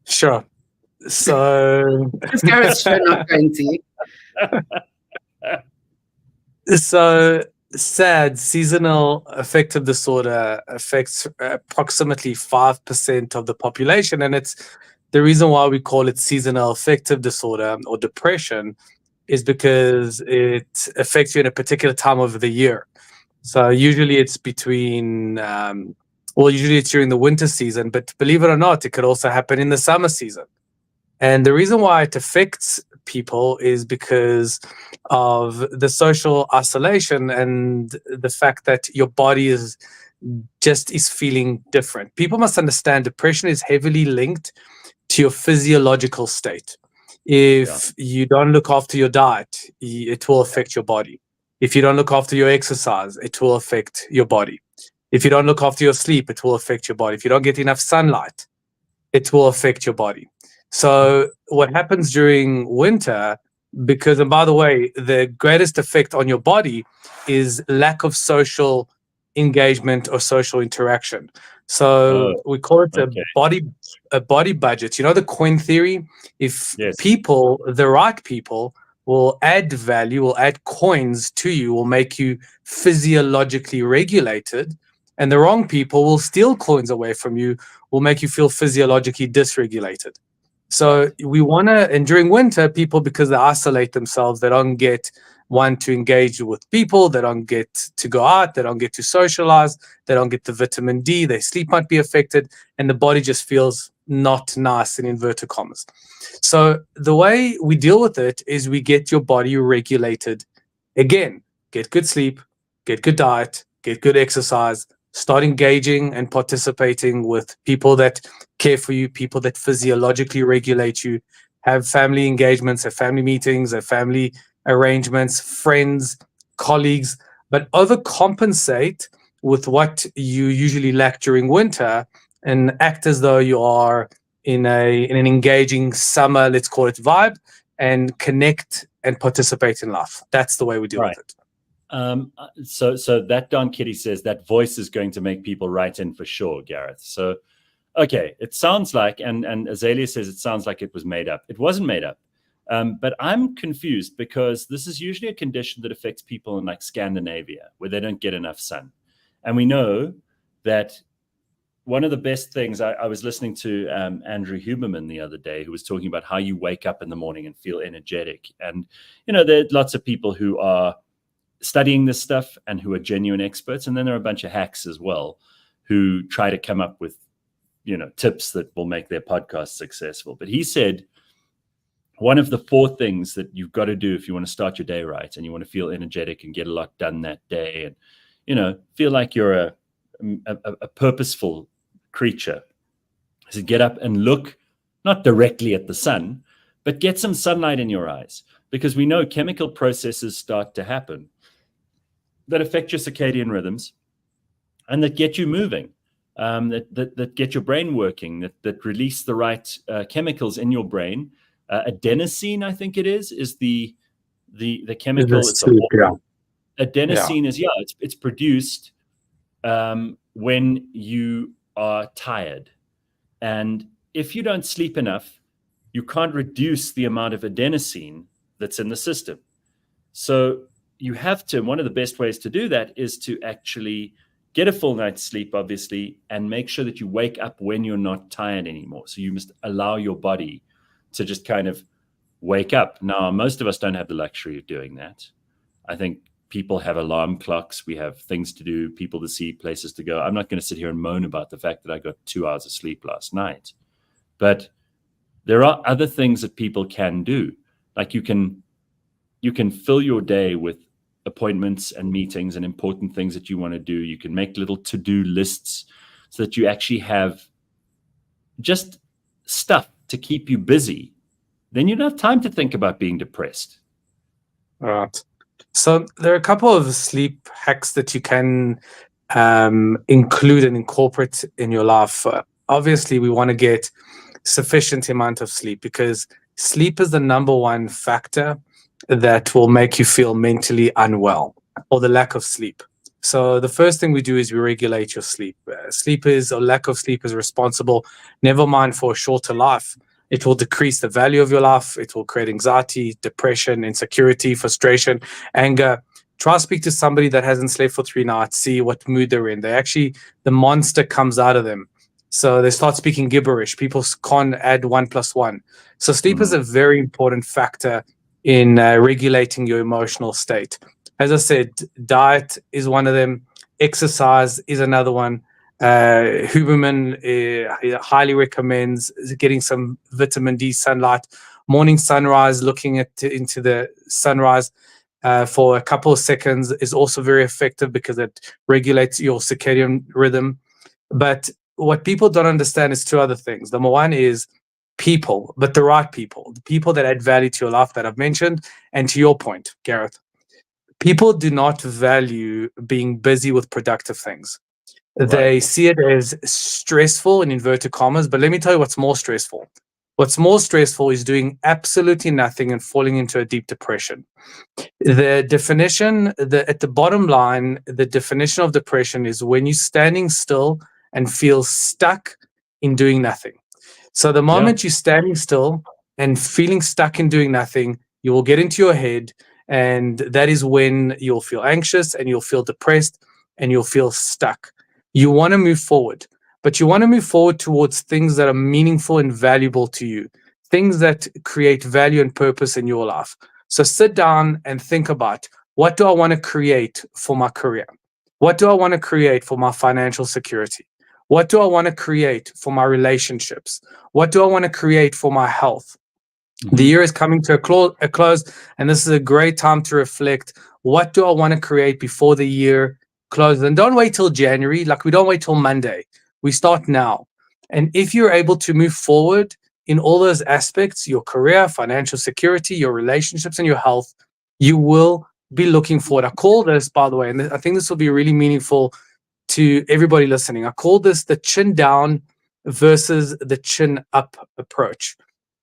Sure. So... Gareth's sure not going to. So sad. Seasonal affective disorder affects approximately 5% of the population, and it's the reason why we call it seasonal affective disorder or depression is because it affects you in a particular time of the year. So usually it's usually it's during the winter season, but believe it or not, it could also happen in the summer season. And the reason why it affects people is because of the social isolation and the fact that your body is feeling different. People must understand depression is heavily linked to your physiological state. If you don't look after your diet, it will affect your body. If you don't look after your exercise, it will affect your body. If you don't look after your sleep, it will affect your body. If you don't get enough sunlight, it will affect your body. So what happens during winter, and by the way, the greatest effect on your body is lack of social engagement or social interaction. So we call it a body budget. You know the coin theory? If the right people will add value, will add coins to you, will make you physiologically regulated, and the wrong people will steal coins away from you, will make you feel physiologically dysregulated. So we want to, and during winter, people, because they isolate themselves, they don't get to engage with people, they don't get to go out, they don't get to socialize, they don't get the vitamin D, their sleep might be affected, and the body just feels not nice in inverted commas. So the way we deal with it is we get your body regulated again. Get good sleep, get good diet, get good exercise, start engaging and participating with people that care for you, people that physiologically regulate you, have family engagements, have family meetings, have family arrangements, friends, colleagues, but overcompensate with what you usually lack during winter and act as though you are in an engaging summer, let's call it vibe, and connect and participate in life. That's the way we deal with it. So that Don Kitty says that voice is going to make people write in for sure, Gareth. So, okay, it sounds like, and Azalea says it sounds like it was made up. It wasn't made up. But I'm confused because this is usually a condition that affects people in like Scandinavia where they don't get enough sun. And we know that one of the best things, I was listening to Andrew Huberman the other day, who was talking about how you wake up in the morning and feel energetic. And, there are lots of people who are studying this stuff and who are genuine experts. And then there are a bunch of hacks as well who try to come up with, tips that will make their podcast successful. But he said, one of the 4 things that you've got to do if you want to start your day right and you want to feel energetic and get a lot done that day and, feel like you're a purposeful creature is to get up and look not directly at the sun, but get some sunlight in your eyes, because we know chemical processes start to happen that affect your circadian rhythms and that get you moving, that get your brain working, that release the right chemicals in your brain. Adenosine, I think it is the chemical. Adenosine is it's produced when you are tired, and if you don't sleep enough, you can't reduce the amount of adenosine that's in the system. So you have to. One of the best ways to do that is to actually get a full night's sleep, obviously, and make sure that you wake up when you're not tired anymore. So you must allow your body to just kind of wake up. Now, most of us don't have the luxury of doing that. I think people have alarm clocks. We have things to do, people to see, places to go. I'm not going to sit here and moan about the fact that I got 2 hours of sleep last night. But there are other things that people can do. Like you can fill your day with appointments and meetings and important things that you want to do. You can make little to-do lists so that you actually have just stuff to keep you busy. Then you don't have time to think about being depressed. All right. So there are a couple of sleep hacks that you can include and incorporate in your life. Obviously, we want to get sufficient amount of sleep because sleep is the number one factor that will make you feel mentally unwell, or the lack of sleep. So the first thing we do is we regulate your sleep. Lack of sleep is responsible, never mind for a shorter life. It will decrease the value of your life. It will create anxiety, depression, insecurity, frustration, anger, try to speak to somebody that hasn't slept for 3 nights, see what mood they're in. The monster comes out of them. So they start speaking gibberish. People can't add 1 + 1. So sleep is a very important factor in regulating your emotional state. As I said, diet is one of them. Exercise is another one. Huberman highly recommends getting some vitamin D sunlight. Morning sunrise, looking into the sunrise for a couple of seconds is also very effective because it regulates your circadian rhythm. But what people don't understand is 2 other things. Number one is people, but the right people, the people that add value to your life that I've mentioned. And to your point, Gareth, people do not value being busy with productive things. They see it as stressful in inverted commas, but let me tell you what's more stressful. What's more stressful is doing absolutely nothing and falling into a deep depression. The definition, at the bottom line, the definition of depression is when you're standing still and feel stuck in doing nothing. So the moment you're standing still and feeling stuck in doing nothing, you will get into your head, and that is when you'll feel anxious and you'll feel depressed and you'll feel stuck. You want to move forward, but you want to move forward towards things that are meaningful and valuable to you, things that create value and purpose in your life. So sit down and think about, what do I want to create for my career? What do I want to create for my financial security? What do I want to create for my relationships? What do I want to create for my health? The year is coming to a close, and this is a great time to reflect. What do I want to create before the year closes? And don't wait till January. Like, we don't wait till Monday. We start now. And if you're able to move forward in all those aspects, your career, financial security, your relationships, and your health, you will be looking forward. I call this, by the way, and I think this will be really meaningful to everybody listening. I call this the chin down versus the chin up approach.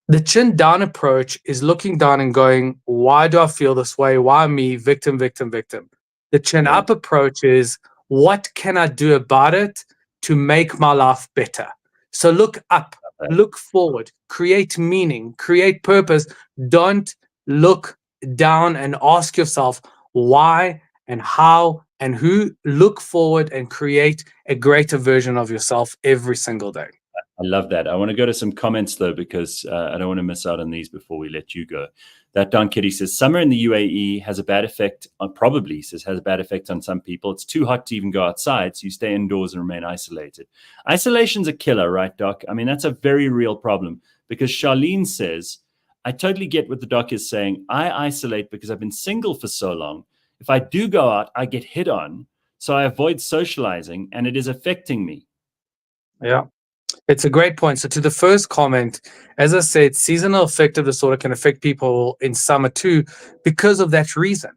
The chin down approach is looking down and going, why do I feel this way? Why me? Victim, victim, victim. The chin up approach is, what can I do about it to make my life better? So look up, look forward, create meaning, create purpose. Don't look down and ask yourself why and how and who. Look forward and create a greater version of yourself every single day. I love that. I want to go to some comments though, because I don't want to miss out on these before we let you go. That Don Kitty says, summer in the UAE has a bad effect on, probably says, has a bad effect on some people. It's too hot to even go outside, so you stay indoors and remain isolated. Isolation's a killer, right, Doc? I mean, that's a very real problem, because Charlene says, I totally get what the doc is saying. I isolate because I've been single for so long. If I do go out, I get hit on, so I avoid socializing, and it is affecting me. Yeah. It's a great point. So to the first comment, as I said, seasonal affective disorder can affect people in summer too, because of that reason.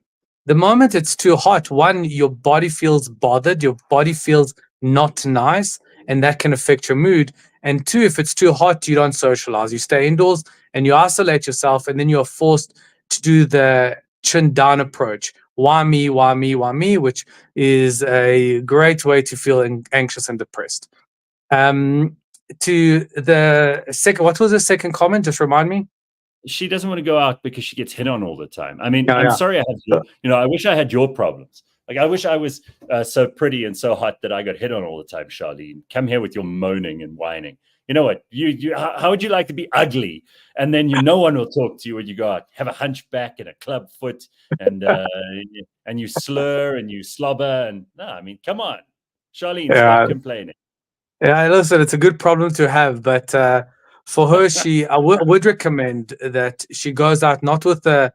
The moment it's too hot, one, your body feels bothered, your body feels not nice, and that can affect your mood. And two, if it's too hot, you don't socialize. You stay indoors and you isolate yourself, and then you're forced to do the chin down approach. Why me, why me, why me, which is a great way to feel anxious and depressed. To the second, what was the second comment? Just remind me. She doesn't want to go out because she gets hit on all the time. I mean, I'm sorry I had your, I wish I had your problems. Like, I wish I was so pretty and so hot that I got hit on all the time, Charlene. Come here with your moaning and whining. You know what? How would you like to be ugly? And then no one will talk to you when you go out. Have a hunchback and a club foot, and and you slur and you slobber. And no, I mean, come on, Charlene, stop complaining. Yeah, listen, it's a good problem to have, but for her, I would recommend that she goes out not with to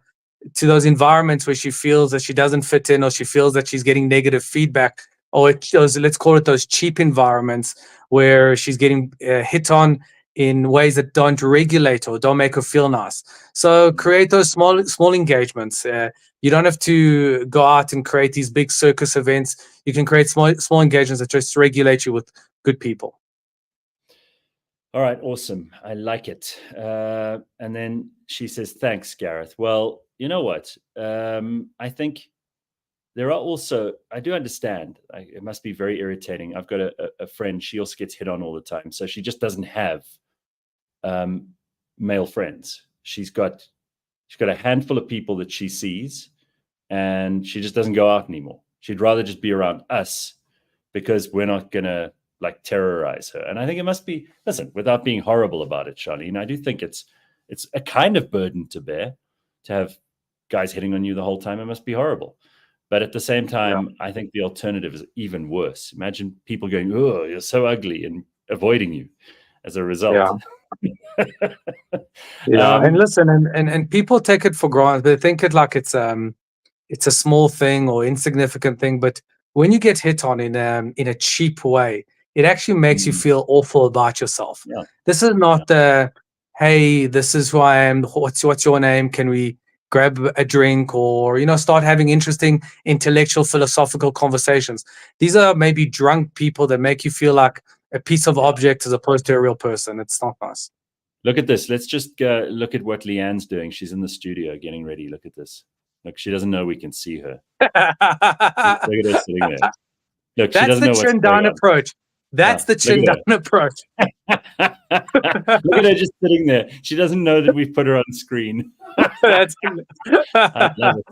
those environments where she feels that she doesn't fit in, or she feels that she's getting negative feedback, or let's call it those cheap environments where she's getting hit on in ways that don't regulate or don't make her feel nice. So create those small engagements. You don't have to go out and create these big circus events. You can create small engagements that just regulate you with good people. All right, awesome. I like it. And then she says, thanks, Gareth. Well, you know what? I think there are also, I do understand, it must be very irritating. I've got a friend, she also gets hit on all the time. So she just doesn't have male friends. She's got a handful of people that she sees, and she just doesn't go out anymore. She'd rather just be around us because we're not gonna like terrorize her. And I think it must be, listen, without being horrible about it, Charlene, I do think it's a kind of burden to bear to have guys hitting on you the whole time. It must be horrible. But at the same time, I think the alternative is even worse. Imagine people going, "Oh, you're so ugly," and avoiding you as a result. And listen, and people take it for granted. They think it like it's a small thing or insignificant thing. But when you get hit on in a cheap way, it actually makes you feel awful about yourself. Yeah. This is not hey, this is who I am. What's your name? Can we grab a drink or start having interesting intellectual philosophical conversations? These are maybe drunk people that make you feel like a piece of object as opposed to a real person. It's not nice. Look at this. Let's just look at what Leigh-Ann's doing. She's in the studio getting ready. Look at this. Look, she doesn't know we can see her. Look at her sitting there. Look, she doesn't know what's going on. Approach. That's the chin down approach. Look at her just sitting there. She doesn't know that we've put her on screen. That's I love it.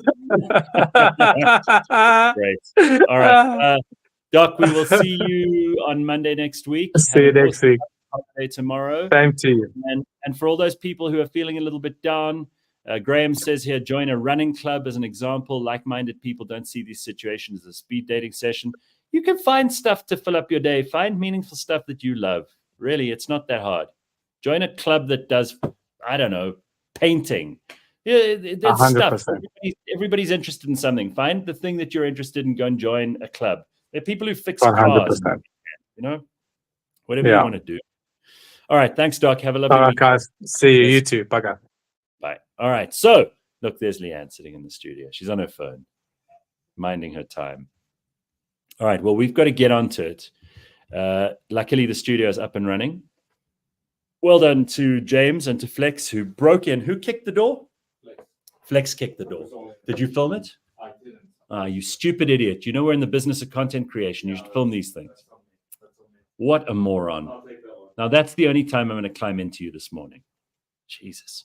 Great. All right. Doc, we will see you on Monday next week. See you next week. Holiday tomorrow. Same to you. And for all those people who are feeling a little bit down, Graham says here, join a running club as an example. Like-minded people don't see these situations as a speed dating session. You can find stuff to fill up your day. Find meaningful stuff that you love. Really, it's not that hard. Join a club that does, I don't know, painting. Yeah, there's 100%. stuff. Everybody's interested in something. Find the thing that you're interested in. Go and join a club. There are people who fix 100%. cars. Whatever you want to do. All right. Thanks, Doc. Have a lovely week. Guys. See you. You too. Bye, guys. Bye. All right. So, look, there's Leigh-Ann sitting in the studio. She's on her phone, minding her time. All right. Well, we've got to get onto it. Luckily, the studio is up and running. Well done to James and to Flex, who broke in. Who kicked the door? Flex kicked the door. Did you film it? I didn't. You stupid idiot. You know we're in the business of content creation. You should film these things. What a moron. I'll take that one. Now, that's the only time I'm going to climb into you this morning. Jesus.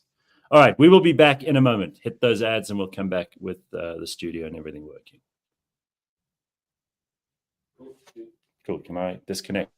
All right. We will be back in a moment. Hit those ads and we'll come back with the studio and everything working. Cool. Can I disconnect?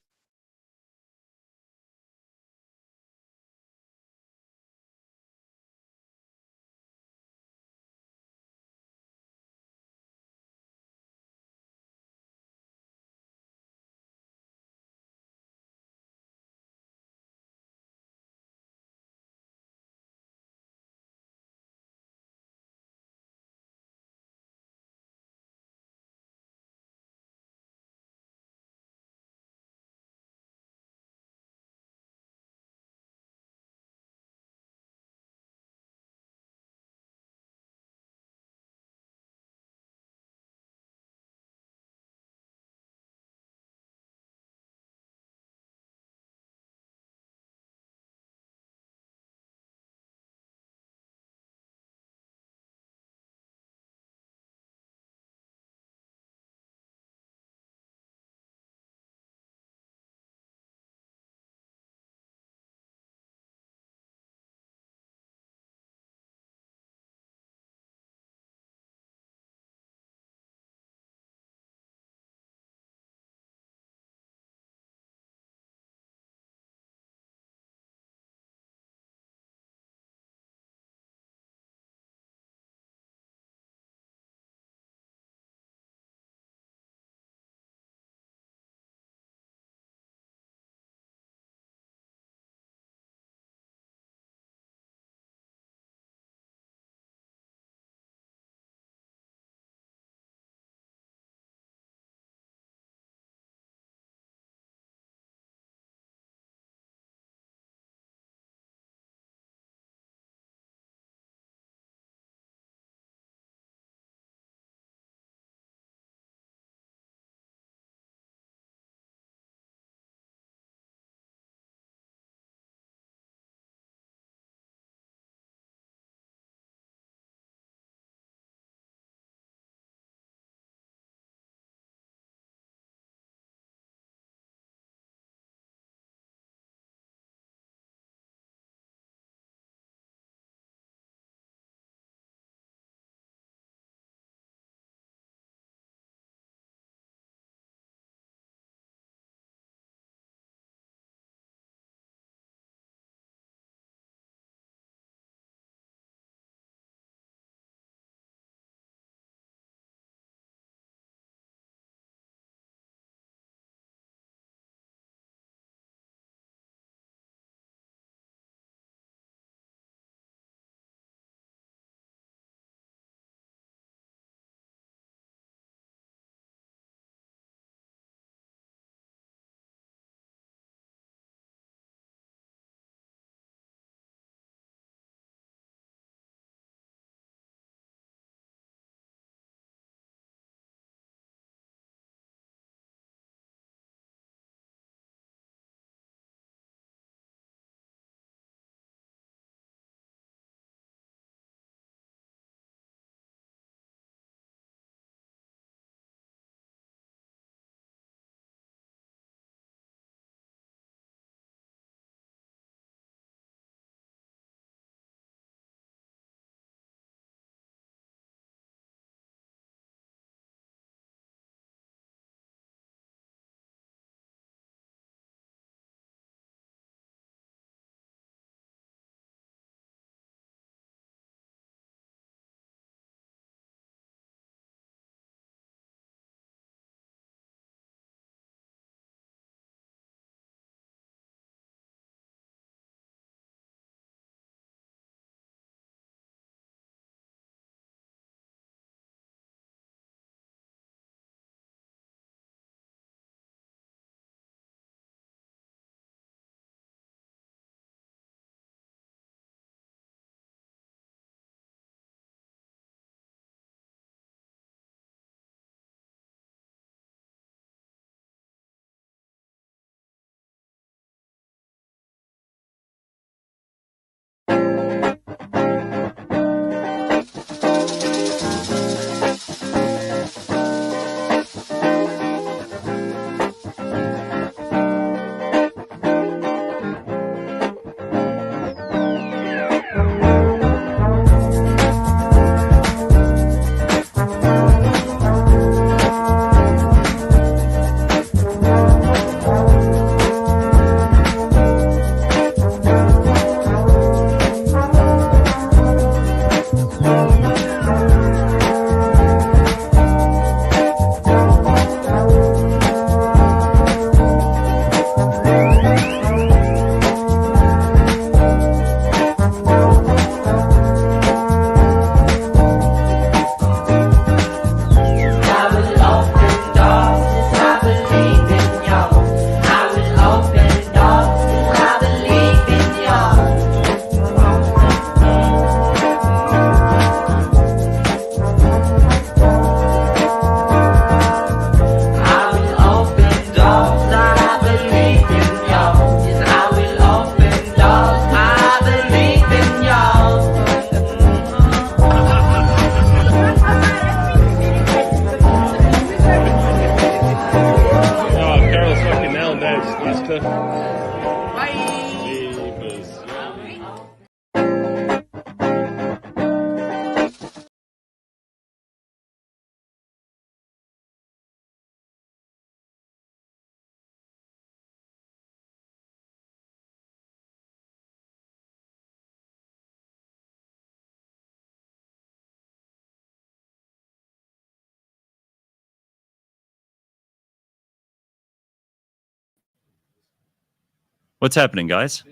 What's happening, guys?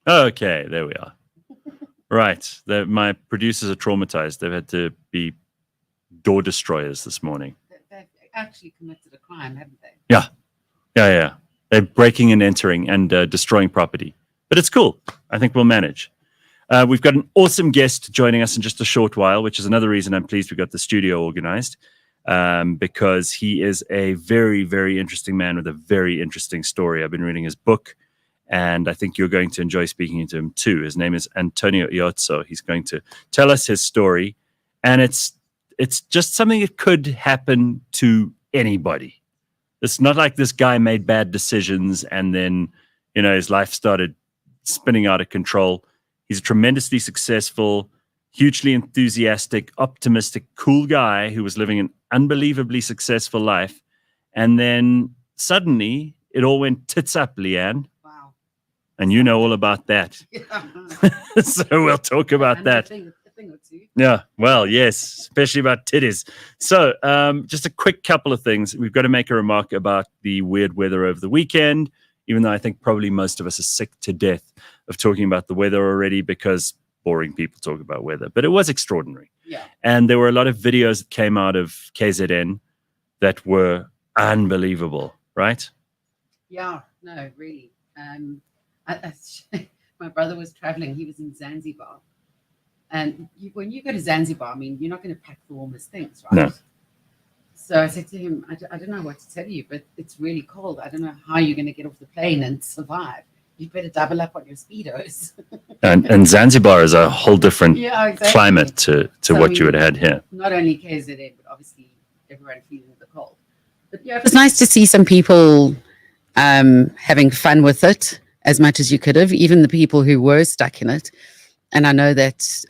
Okay, there we are. Right. My producers are traumatized. They've had to be door destroyers this morning. They've actually committed a crime, haven't they? Yeah. They're breaking and entering and destroying property. But it's cool. I think we'll manage. We've got an awesome guest joining us in just a short while, which is another reason I'm pleased we got the studio organized, because he is a very, very interesting man with a very interesting story. I've been reading his book, and I think you're going to enjoy speaking to him too. His name is Antonio Iozzo. He's going to tell us his story, and it's just something that could happen to anybody. It's not like this guy made bad decisions and then, his life started spinning out of control. He's a tremendously successful, hugely enthusiastic, optimistic, cool guy who was living an unbelievably successful life. And then suddenly it all went tits up, Leigh-Ann. Wow. And you know all about that. Yeah. So we'll talk about And that. a thing or two. Yeah, well, yes, especially about titties. So just a quick couple of things. We've got to make a remark about the weird weather over the weekend, even though I think probably most of us are sick to death of talking about the weather already because boring people talk about weather. But it was extraordinary. Yeah. And there were a lot of videos that came out of KZN that were unbelievable, right? Yeah, no, really. My brother was traveling. He was in Zanzibar. And when you go to Zanzibar, I mean, you're not going to pack the warmest things, right? No. So I said to him, I don't know what to tell you, but it's really cold. I don't know how you're going to get off the plane and survive. You'd better double up on your Speedos. And Zanzibar is a whole different Yeah, exactly. climate to So, what you would have had here. Not only KZN, but obviously everyone feeling the cold. But yeah, it was nice to see some people having fun with it as much as you could have, even the people who were stuck in it. And I know that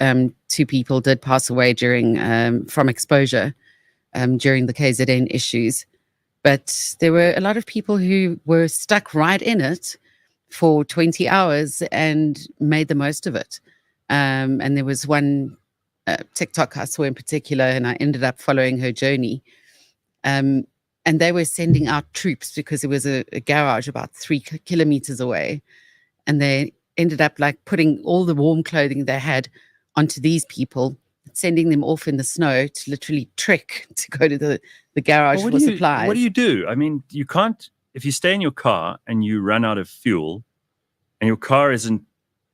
2 people did pass away from exposure during the KZN issues. But there were a lot of people who were stuck right in it for 20 hours and made the most of it. And there was one TikTok I saw in particular, and I ended up following her journey. And they were sending out troops because it was a garage about 3 kilometers away. And they ended up like putting all the warm clothing they had onto these people, sending them off in the snow to literally trek to go to the garage for supplies. What do you do? I mean, you can't, if you stay in your car and you run out of fuel and your car isn't,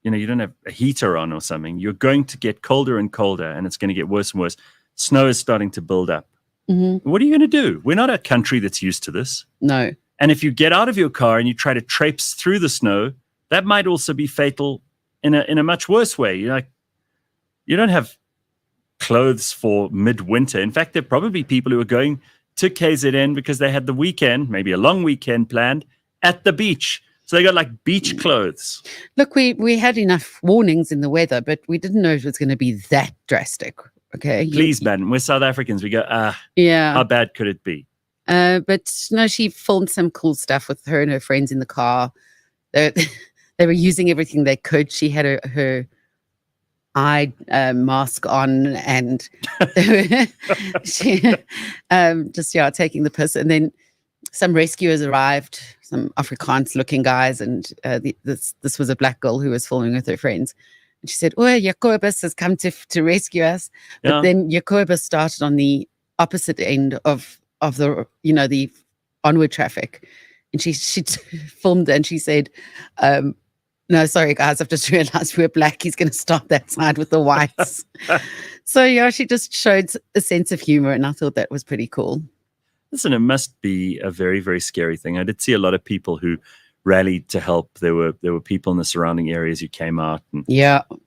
you don't have a heater on or something, you're going to get colder and colder and it's going to get worse and worse. Snow is starting to build up. Mm-hmm. What are you going to do? We're not a country that's used to this. No. And if you get out of your car and you try to traipse through the snow, that might also be fatal in a much worse way. You don't have clothes for midwinter. In fact, there are probably people who are going to KZN because they had the weekend, maybe a long weekend planned at the beach. So they got like beach clothes. Look, we had enough warnings in the weather, but we didn't know it was going to be that drastic. Okay. Please, man, we're South Africans. We go, Yeah. how bad could it be? But no, she filmed some cool stuff with her and her friends in the car. They were using everything they could. She had her eye mask on and she taking the piss. And then some rescuers arrived, some Afrikaans looking guys, and this was a black girl who was filming with her friends. And she said, "Oh, Jacobus has come to rescue us." But then Jacobus started on the opposite end of the the onward traffic, and she filmed and she said, "No, sorry guys, I've just realized we're black. He's going to start that side with the whites." So yeah, she just showed a sense of humor, and I thought that was pretty cool. Listen, it must be a very, very scary thing. I did see a lot of people who rallied to help. There were people in the surrounding areas who came out and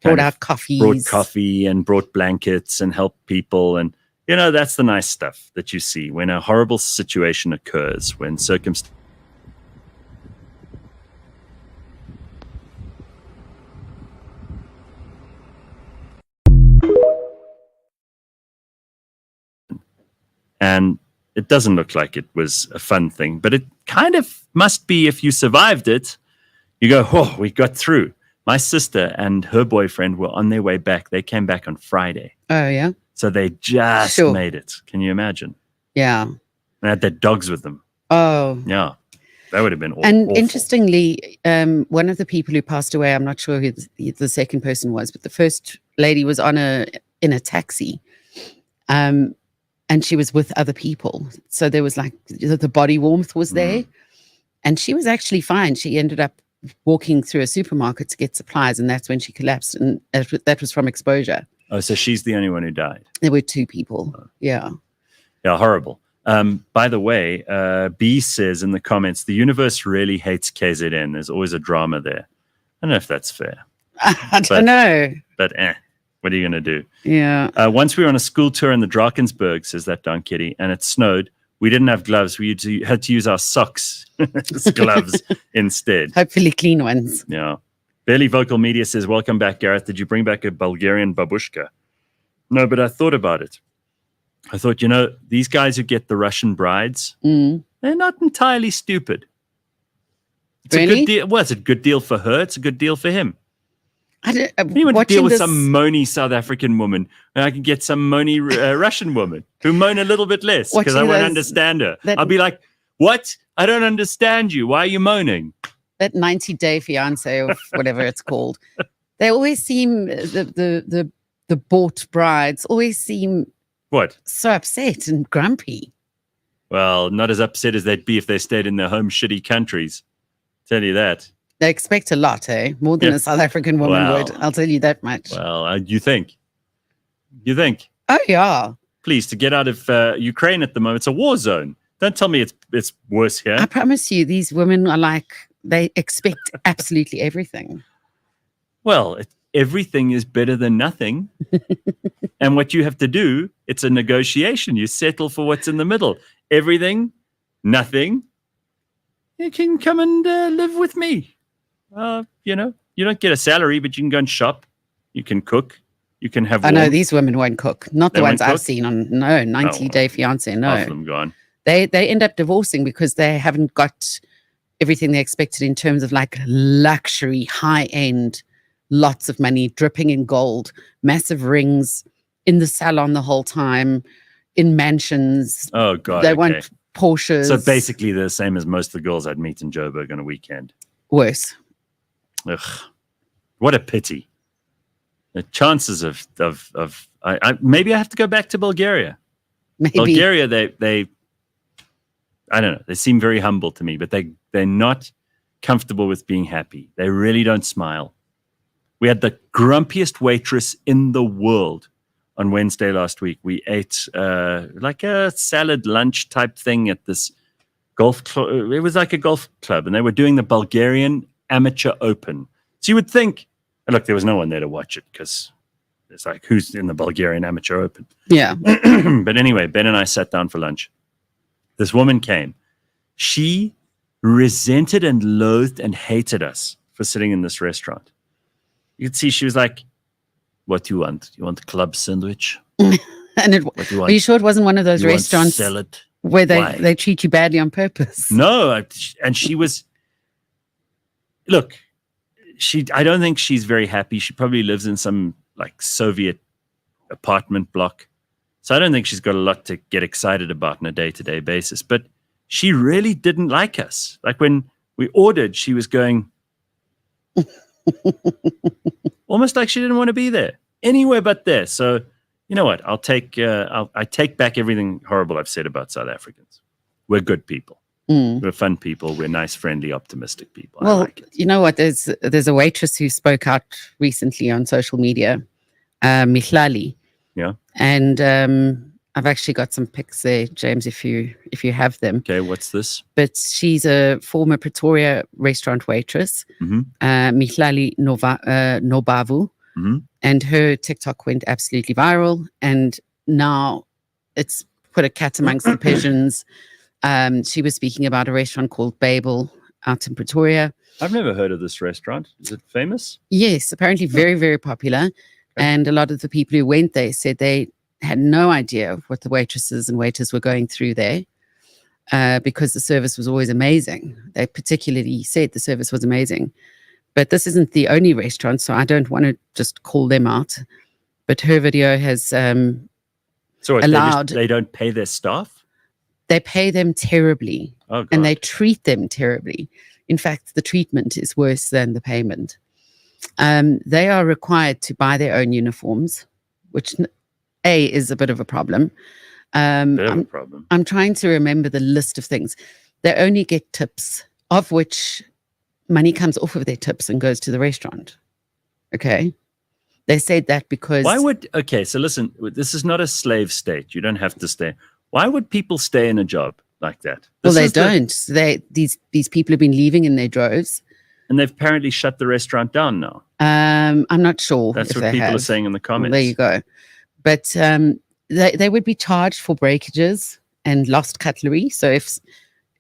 brought out coffees, brought coffee and brought blankets and helped people. And that's the nice stuff that you see when a horrible situation occurs, when circumstances. And it doesn't look like it was a fun thing, but it kind of must be if you survived it. You go, oh, we got through. My sister and her boyfriend were on their way back. They came back on Friday. Oh, yeah? So they just made it. Can you imagine? Yeah. They had their dogs with them. Oh. Yeah. That would have been And awful. interestingly, one of the people who passed away, I'm not sure who the second person was, but the first lady was in a taxi, and she was with other people. So there was like the body warmth was there, and she was actually fine. She ended up walking through a supermarket to get supplies, and that's when she collapsed, and that was from exposure. Oh, so she's the only one who died. There were 2 people. Yeah. Yeah, horrible. By the way, B says in the comments, the universe really hates KZN. There's always a drama there. I don't know if that's fair. I don't know. But what are you going to do? Yeah. Once we were on a school tour in the Drakensberg, says that Don Kitty, and it snowed. We didn't have gloves. We had to use our socks as gloves instead. Hopefully clean ones. Yeah. Barely Vocal Media says, welcome back, Gareth. Did you bring back a Bulgarian babushka? No, but I thought about it. I thought, these guys who get the Russian brides, they're not entirely stupid. It's a good deal. Well, it's a good deal for her. It's a good deal for him. You want to deal with some moany South African woman, and I can get some moany Russian woman who moan a little bit less because I won't understand her. I'll be like, what? I don't understand you. Why are you moaning? That 90-day fiance or whatever it's called. They always seem, the bought brides always seem what? So upset and grumpy. Well, not as upset as they'd be if they stayed in their home shitty countries. Tell you that. They expect a lot, eh? More than a South African woman would. I'll tell you that much. Well, you think? You think? Oh, yeah. Please, to get out of Ukraine at the moment, it's a war zone. Don't tell me it's worse here. I promise you, these women are like, they expect absolutely everything. Well, everything is better than nothing. And what you have to do, it's a negotiation. You settle for what's in the middle. Everything, nothing. You can come and live with me. You don't get a salary, but you can go and shop. You can cook. You can have. I know these women won't cook. Not the ones I've seen on 90-day fiance. No, half of them gone. They end up divorcing because they haven't got everything they expected in terms of like luxury, high end, lots of money, dripping in gold, massive rings, in the salon the whole time, in mansions. Oh God, they want Porsches. So basically, they're the same as most of the girls I'd meet in Joburg on a weekend. Worse. Ugh, what a pity. The chances of maybe I have to go back to Bulgaria. Maybe. Bulgaria, they I don't know. They seem very humble to me, but they're not comfortable with being happy. They really don't smile. We had the grumpiest waitress in the world on Wednesday last week. We ate like a salad lunch type thing at this golf club. It was like a golf club, and they were doing the Bulgarian Amateur Open. So you would think, and look, there was no one there to watch it because it's like, who's in the Bulgarian Amateur Open? Yeah. But anyway, Ben and I sat down for lunch. This woman came. She resented and loathed and hated us for sitting in this restaurant. You could see she was like, what do you want? You want a club sandwich? And are you sure it wasn't one of those restaurants where they treat you badly on purpose? No, and she was, look, I don't think she's very happy. She probably lives in some like Soviet apartment block. So I don't think she's got a lot to get excited about on a day-to-day basis. But she really didn't like us. Like when we ordered, she was going almost like she didn't want to be there, anywhere but there. So you know what? I take back everything horrible I've said about South Africans. We're good people. We're fun people. We're nice, friendly, optimistic people. Well, I like it. You know what? There's a waitress who spoke out recently on social media, Mihlali. Yeah. And I've actually got some pics there, James, if you have them. Okay, what's this? But she's a former Pretoria restaurant waitress, Mihlali Nobavu. And her TikTok went absolutely viral. And now it's put a cat amongst the pigeons. She was speaking about a restaurant called Babel out in Pretoria. I've never heard of this restaurant. Is it famous? Yes, apparently very, very popular. Okay. And a lot of the people who went there said they had no idea what the waitresses and waiters were going through there because the service was always amazing. They particularly said the service was amazing. But this isn't the only restaurant, so I don't want to just call them out. But her video has so what, allowed... They don't pay their staff? they pay them terribly, Oh, God. and they treat them terribly. In fact, the treatment is worse than the payment. They are required to buy their own uniforms, which is a bit of a problem. Bit of a problem. I'm trying to remember the list of things. They only get tips, of which money comes off of their tips and goes to the restaurant. Okay. They said that because okay, so listen, this is not a slave state. You don't have to stay. Why would people stay in a job like that? Well, they don't. These people have been leaving in their droves. And they've apparently shut the restaurant down now. I'm not sure. That's if what they people are have. saying in the Well, comments. there you go. But they would be charged for breakages and lost cutlery. So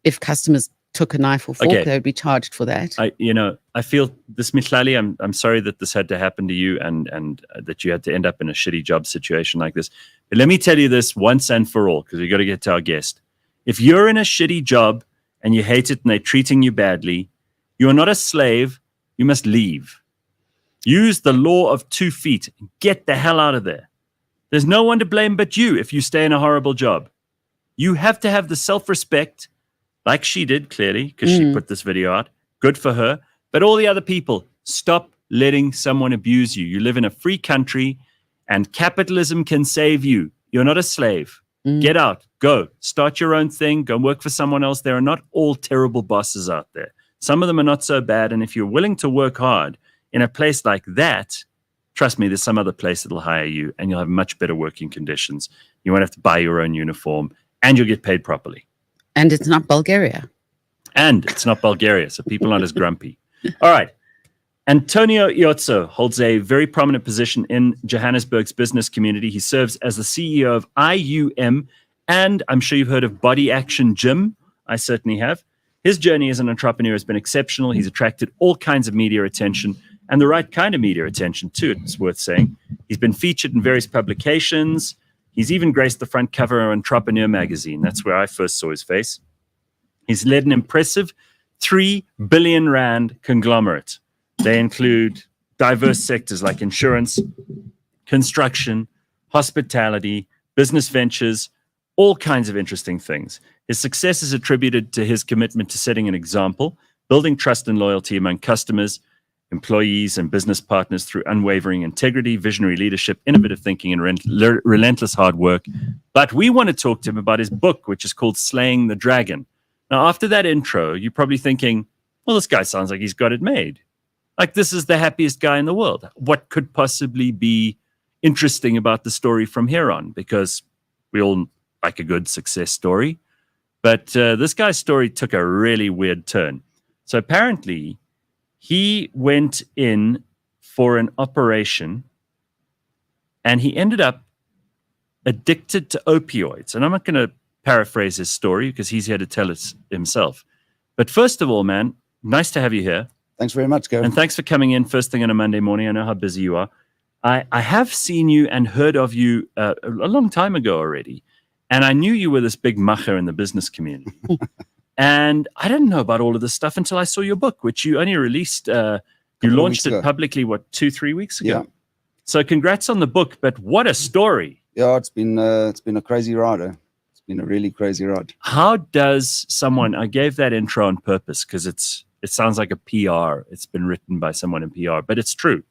if customers took a knife or fork, Okay. they would be charged for that. I feel this, Mihlali, I'm sorry that this had to happen to you and that you had to end up in a shitty job situation like this. But let me tell you this once and for all, because we got to get to our guest. If you're in a shitty job and you hate it and they're treating you badly, you're not a slave. You must leave. Use the law of 2 feet. Get the hell out of there. There's no one to blame but you if you stay in a horrible job. You have to have the self-respect, like she did, clearly, because she put this video out. Good for her. But all the other people, stop letting someone abuse you. You live in a free country, and capitalism can save you. You're not a slave. Get out. Go. Start your own thing. Go work for someone else. There are not all terrible bosses out there. Some of them are not so bad. And if you're willing to work hard in a place like that, trust me, there's some other place that'll hire you, and you'll have much better working conditions. You won't have to buy your own uniform, and you'll get paid properly. And it's not Bulgaria. And it's not Bulgaria, so people aren't as grumpy. All right. Antonio Iozzo holds a very prominent position in Johannesburg's business community. He serves as the CEO of IUM, and I'm sure you've heard of Body Action Gym. I certainly have. His journey as an entrepreneur has been exceptional. He's attracted all kinds of media attention, and the right kind of media attention, too, it's worth saying. He's been featured in various publications. He's even graced the front cover of Entrepreneur magazine. That's where I first saw his face. He's led an impressive 3 billion rand conglomerate. They include diverse sectors like insurance, construction, hospitality, business ventures, all kinds of interesting things. His success is attributed to his commitment to setting an example, building trust and loyalty among customers, employees, and business partners through unwavering integrity, visionary leadership, innovative thinking, and relentless hard work. But we want to talk to him about his book, which is called Slaying the Dragon. Now, after that intro, you're probably thinking, well, this guy sounds like he's got it made. Like, this is the happiest guy in the world. What could possibly be interesting about the story from here on? Because we all like a good success story. But this guy's story took a really weird turn. So apparently, he went in for an operation and he ended up addicted to opioids. And I'm not going to paraphrase his story because he's here to tell us himself. But first of all, man, nice to have you here. Thanks very much, Gareth. And thanks for coming in first thing on a Monday morning. I know how busy you are. I have seen you and heard of you a long time ago already. And I knew you were this big macher in the business community. And I didn't know about all of this stuff until I saw your book, which you only released. You launched it publicly, 2-3 weeks ago? Yeah. So congrats on the book, but what a story. Yeah, it's been a crazy ride. It's been a really crazy ride. How does someone, I gave that intro on purpose because it sounds like a PR. It's been written by someone in PR, but it's true.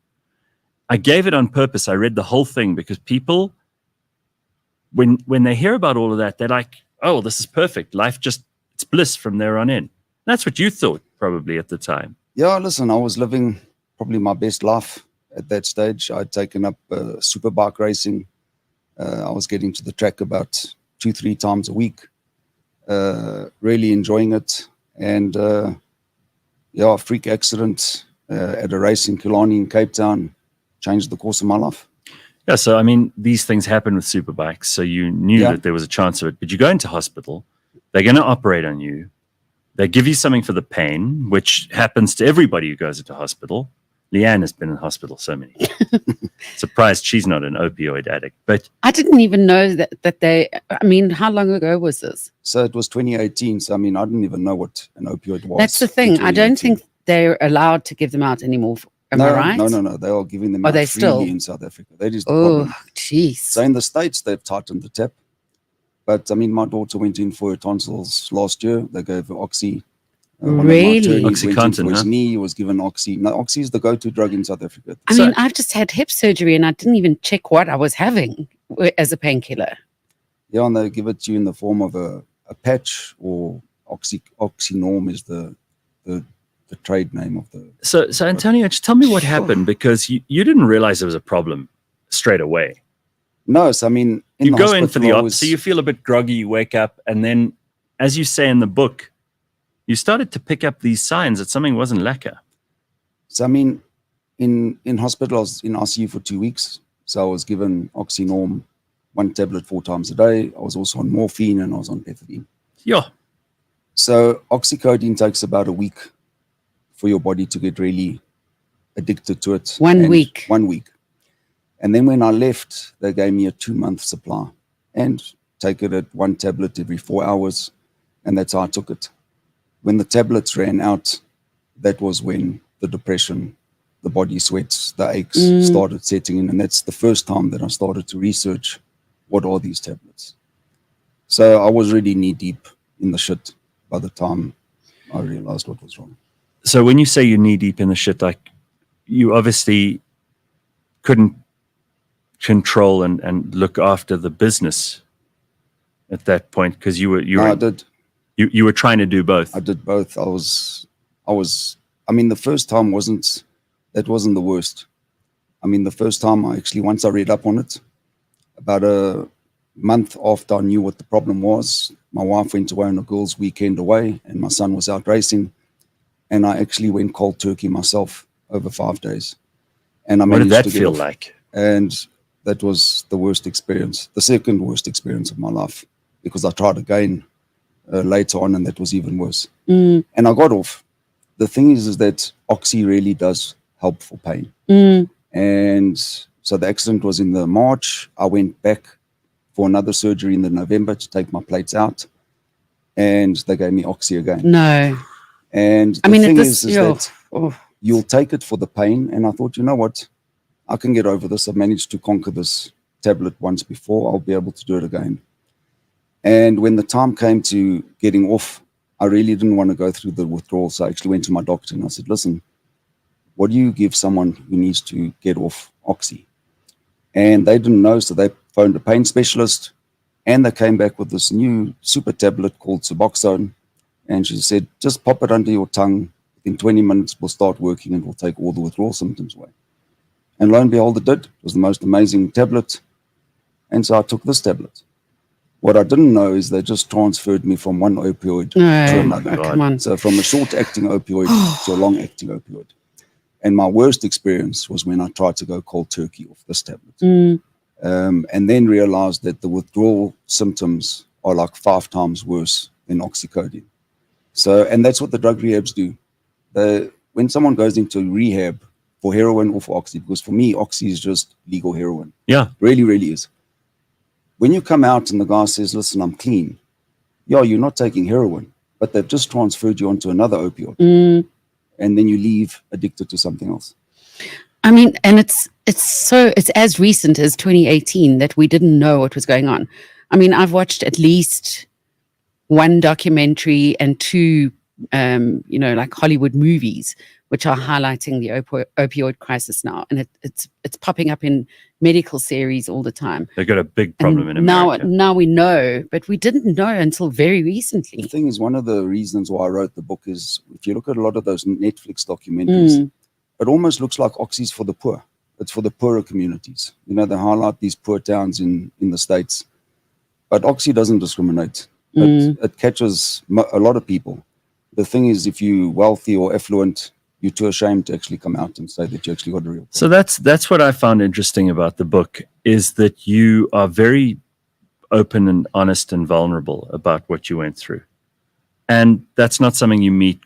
I gave it on purpose. I read the whole thing because people, when they hear about all of that, they're like, oh, this is perfect. Life just, it's bliss from there on in. That's what you thought probably at the time. Yeah, listen, I was living probably my best life at that stage. I'd taken up superbike racing. I was getting to the track about 2-3 times a week, really enjoying it. And a freak accident at a race in Killarney in Cape Town changed the course of my life. Yeah, so I mean, these things happen with superbikes. So you knew that there was a chance of it, but you go into hospital, they're going to operate on you. They give you something for the pain, which happens to everybody who goes into hospital. Leigh-Ann has been in hospital so many times. Surprised she's not an opioid addict. But I didn't even know that they, I mean, how long ago was this? So it was 2018. So, I mean, I didn't even know what an opioid was. That's the thing. I don't think they're allowed to give them out anymore. Am I right? No. They are giving them out they freely still in South Africa. That is the Oh, problem. jeez. So in the States, they've tightened the tap. But I mean, my daughter went in for her tonsils last year. They gave her Oxy. One of my Really? attorneys went in OxyContin, for his huh? knee, was given Oxy. No, Oxy is the go-to drug in South Africa. I So- mean, I've just had hip surgery and I didn't even check what I was having as a painkiller. Yeah, and they give it to you in the form of a patch, or Oxynorm is the trade name of the. So Antonio, just tell me what happened, because you didn't realize there was a problem straight away. No, so I mean, You the go in for the hospital, I so you feel a bit groggy, you wake up, and then, as you say in the book, you started to pick up these signs that something wasn't lekker. So I mean, in hospital, I was in ICU for 2 weeks. So I was given Oxynorm, 1 tablet 4 times a day. I was also on morphine and I was on pethidine. Yeah. So oxycodone takes about a week for your body to get really addicted to it. 1 And week. 1 week. And then when I left, they gave me a 2-month supply and take it at 1 tablet every 4 hours. And that's how I took it. When the tablets ran out, that was when the depression, the body sweats, the aches started setting in. And that's the first time that I started to research what are these tablets. So I was really knee deep in the shit by the time I realized what was wrong. So when you say you're knee deep in the shit, like, you obviously couldn't control and look after the business at that point, because you No, I were did. you were trying to do both. I did both. I mean, the first time wasn't the worst. I mean, the first time once I read up on it, about a month after I knew what the problem was, my wife went away on a girls' weekend away and my son was out racing. And I actually went cold turkey myself over 5 days. And I What did managed that to get feel off. like? And that was the worst experience, the second worst experience of my life, because I tried again later on, and that was even worse. And I got off. The thing is that Oxy really does help for pain. And so the accident was in the March. I went back for another surgery in the November to take my plates out, and they gave me Oxy again. No. And the I mean, thing this, is that you'll take it for the pain. And I thought, you know what? I can get over this. I've managed to conquer this tablet once before. I'll be able to do it again. And when the time came to getting off, I really didn't want to go through the withdrawal. So I actually went to my doctor and I said, listen, what do you give someone who needs to get off Oxy? And they didn't know. So they phoned a pain specialist and they came back with this new super tablet called Suboxone. And she said, just pop it under your tongue. In 20 minutes, we'll start working and we'll take all the withdrawal symptoms away. And lo and behold, it did. It was the most amazing tablet. And so I took this tablet. What I didn't know is they just transferred me from one opioid to No. another. Oh, come on. So from a short-acting opioid to a long-acting opioid. And my worst experience was when I tried to go cold turkey off this tablet. And then realized that the withdrawal symptoms are like 5 times worse than oxycodone. So, and that's what the drug rehabs do. When someone goes into rehab for heroin or for Oxy, because for me, Oxy is just legal heroin. Yeah. Really, really is. When you come out and the guy says, listen, I'm clean. Yeah, you're not taking heroin, but they've just transferred you onto another opioid. And then you leave addicted to something else. I mean, and it's as recent as 2018 that we didn't know what was going on. I mean, I've watched at least 1 documentary and 2, like Hollywood movies, which are highlighting the opioid crisis now, and it's popping up in medical series all the time. They've got a big problem And in America. Now we know, but we didn't know until very recently. The thing is, one of the reasons why I wrote the book is, if you look at a lot of those Netflix documentaries, it almost looks like Oxy's for the poor. It's for the poorer communities. You know, they highlight these poor towns in the States. But Oxy doesn't discriminate. It catches a lot of people. The thing is, if you're wealthy or affluent, you're too ashamed to actually come out and say that you actually got a real problem. So that's what I found interesting about the book, is that you are very open and honest and vulnerable about what you went through. And that's not something you meet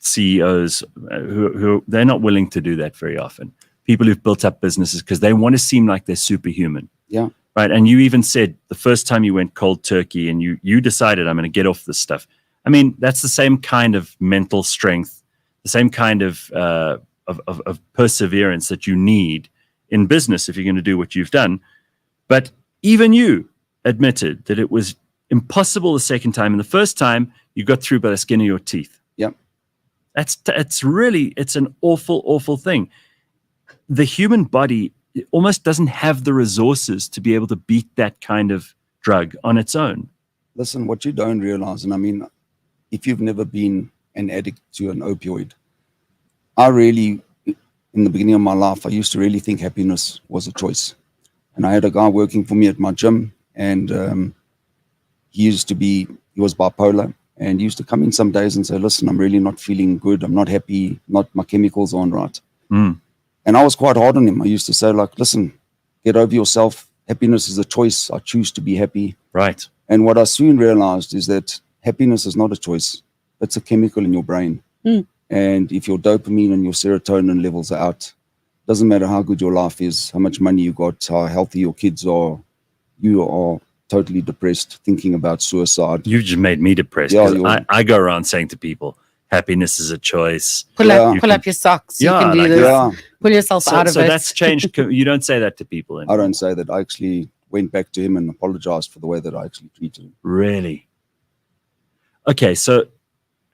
CEOs who they're not willing to do that very often. People who've built up businesses because they want to seem like they're superhuman. Yeah. Right. And you even said the first time you went cold turkey and you decided, I'm going to get off this stuff. I mean, that's the same kind of mental strength, the same kind of perseverance that you need in business if you're going to do what you've done. But even you admitted that it was impossible the second time, and the first time you got through by the skin of your teeth. Yep. It's an awful thing. The human body almost doesn't have the resources to be able to beat that kind of drug on its own. Listen, what you don't realize, and I mean, if you've never been an addict to an opioid, in the beginning of my life, I used to really think happiness was a choice. And I had a guy working for me at my gym, and he was bipolar, and he used to come in some days and say, listen, I'm really not feeling good. I'm not happy. My chemicals aren't right. Mm. And I was quite hard on him. I used to say, like, listen, get over yourself. Happiness is a choice. I choose to be happy. Right. And what I soon realized is that happiness is not a choice. It's a chemical in your brain. Mm. And if your dopamine and your serotonin levels are out, doesn't matter how good your life is, how much money you got, how healthy your kids are, you are totally depressed, thinking about suicide. You've just made me depressed. Yeah, 'Cause I go around saying to people, happiness is a choice. Pull Yeah. up your socks. Yeah, You can do like this. Yeah, Pull yourself out of So it. that's changed. You don't say that to people I anymore. don't say that. I actually went back to him and apologized for the way that I actually treated him. Really? Okay, so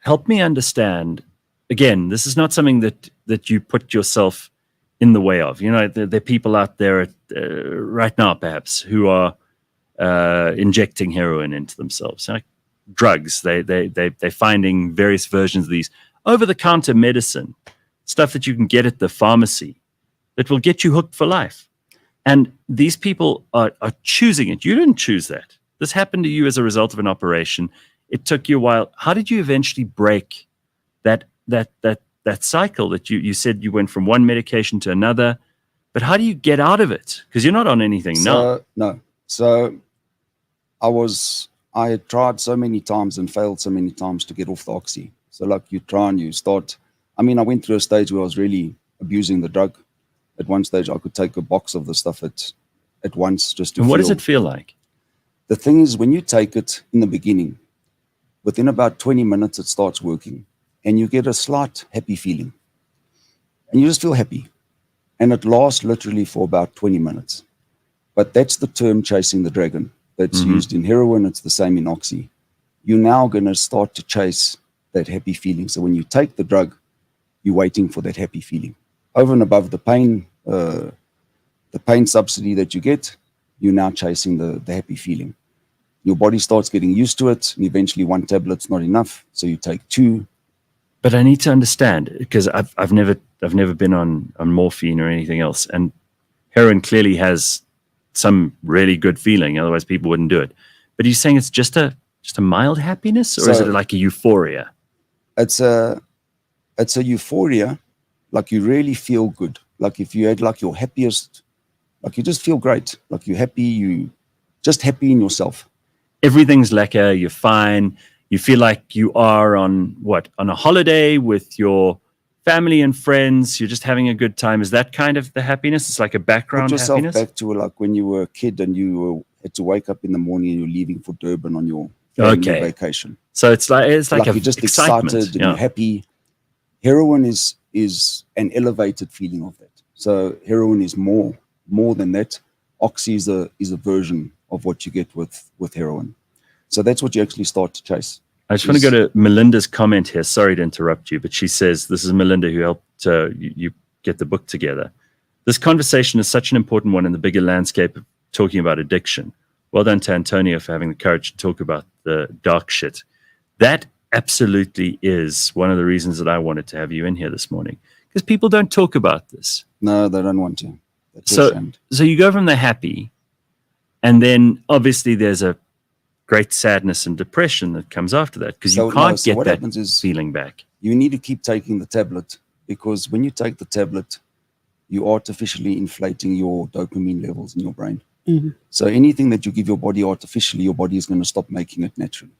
help me understand. Again, this is not something that you put yourself in the way of. You know, there are people out there right now, perhaps, who are injecting heroin into themselves. Like drugs, they're finding various versions of these over-the-counter medicine, stuff that you can get at the pharmacy that will get you hooked for life. And these people are choosing it. You didn't choose that. This happened to you as a result of an operation. It took you a while. How did you eventually break that cycle that you said you went from one medication to another? But how do you get out of it? Because you're not on anything now. No. So I had tried so many times and failed so many times to get off the oxy. So like you try and you start. I mean, I went through a stage where I was really abusing the drug. At one stage, I could take a box of the stuff at once just to And what does feel. it feel like? The thing is, when you take it in the beginning, within about 20 minutes, it starts working and you get a slight happy feeling and you just feel happy. And it lasts literally for about 20 minutes. But that's the term chasing the dragon that's used in heroin. It's the same in oxy. You're now going to start to chase that happy feeling. So when you take the drug, you're waiting for that happy feeling. Over and above the pain subsidy that you get, you're now chasing the happy feeling. Your body starts getting used to it, and eventually one tablet's not enough, so you take two. But I need to understand, because I've never been on morphine or anything else, and heroin clearly has some really good feeling. Otherwise, people wouldn't do it. But are you saying it's just a mild happiness, or is it like a euphoria? It's a euphoria, like you really feel good. Like if you had like your happiest, like you just feel great. Like you're happy, you just happy in yourself. Everything's lekker, you're fine. You feel like you are on a holiday with your family and friends. You're just having a good time. Is that kind of the happiness? It's like a background Put yourself happiness? back to like when you were a kid and you had to wake up in the morning and you're leaving for Durban on your family vacation. So it's like You're just excitement. excited and you're happy. Heroin is an elevated feeling of that. So heroin is more than that. Oxy is a version of what you get with heroin. So that's what you actually start to chase. I just want to go to Melinda's comment here. Sorry to interrupt you, but she says, this is Melinda who helped you get the book together. This conversation is such an important one in the bigger landscape of talking about addiction. Well done to Antonio for having the courage to talk about the dark shit. That absolutely is one of the reasons that I wanted to have you in here this morning, because people don't talk about this. No, they don't want to. So you go from the happy, and then obviously there's a great sadness and depression that comes after that, because you can't get what that happens is feeling back. you need to keep taking the tablet, because when you take the tablet, you're artificially inflating your dopamine levels in your brain. Mm-hmm. So anything that you give your body artificially, your body is going to stop making it naturally.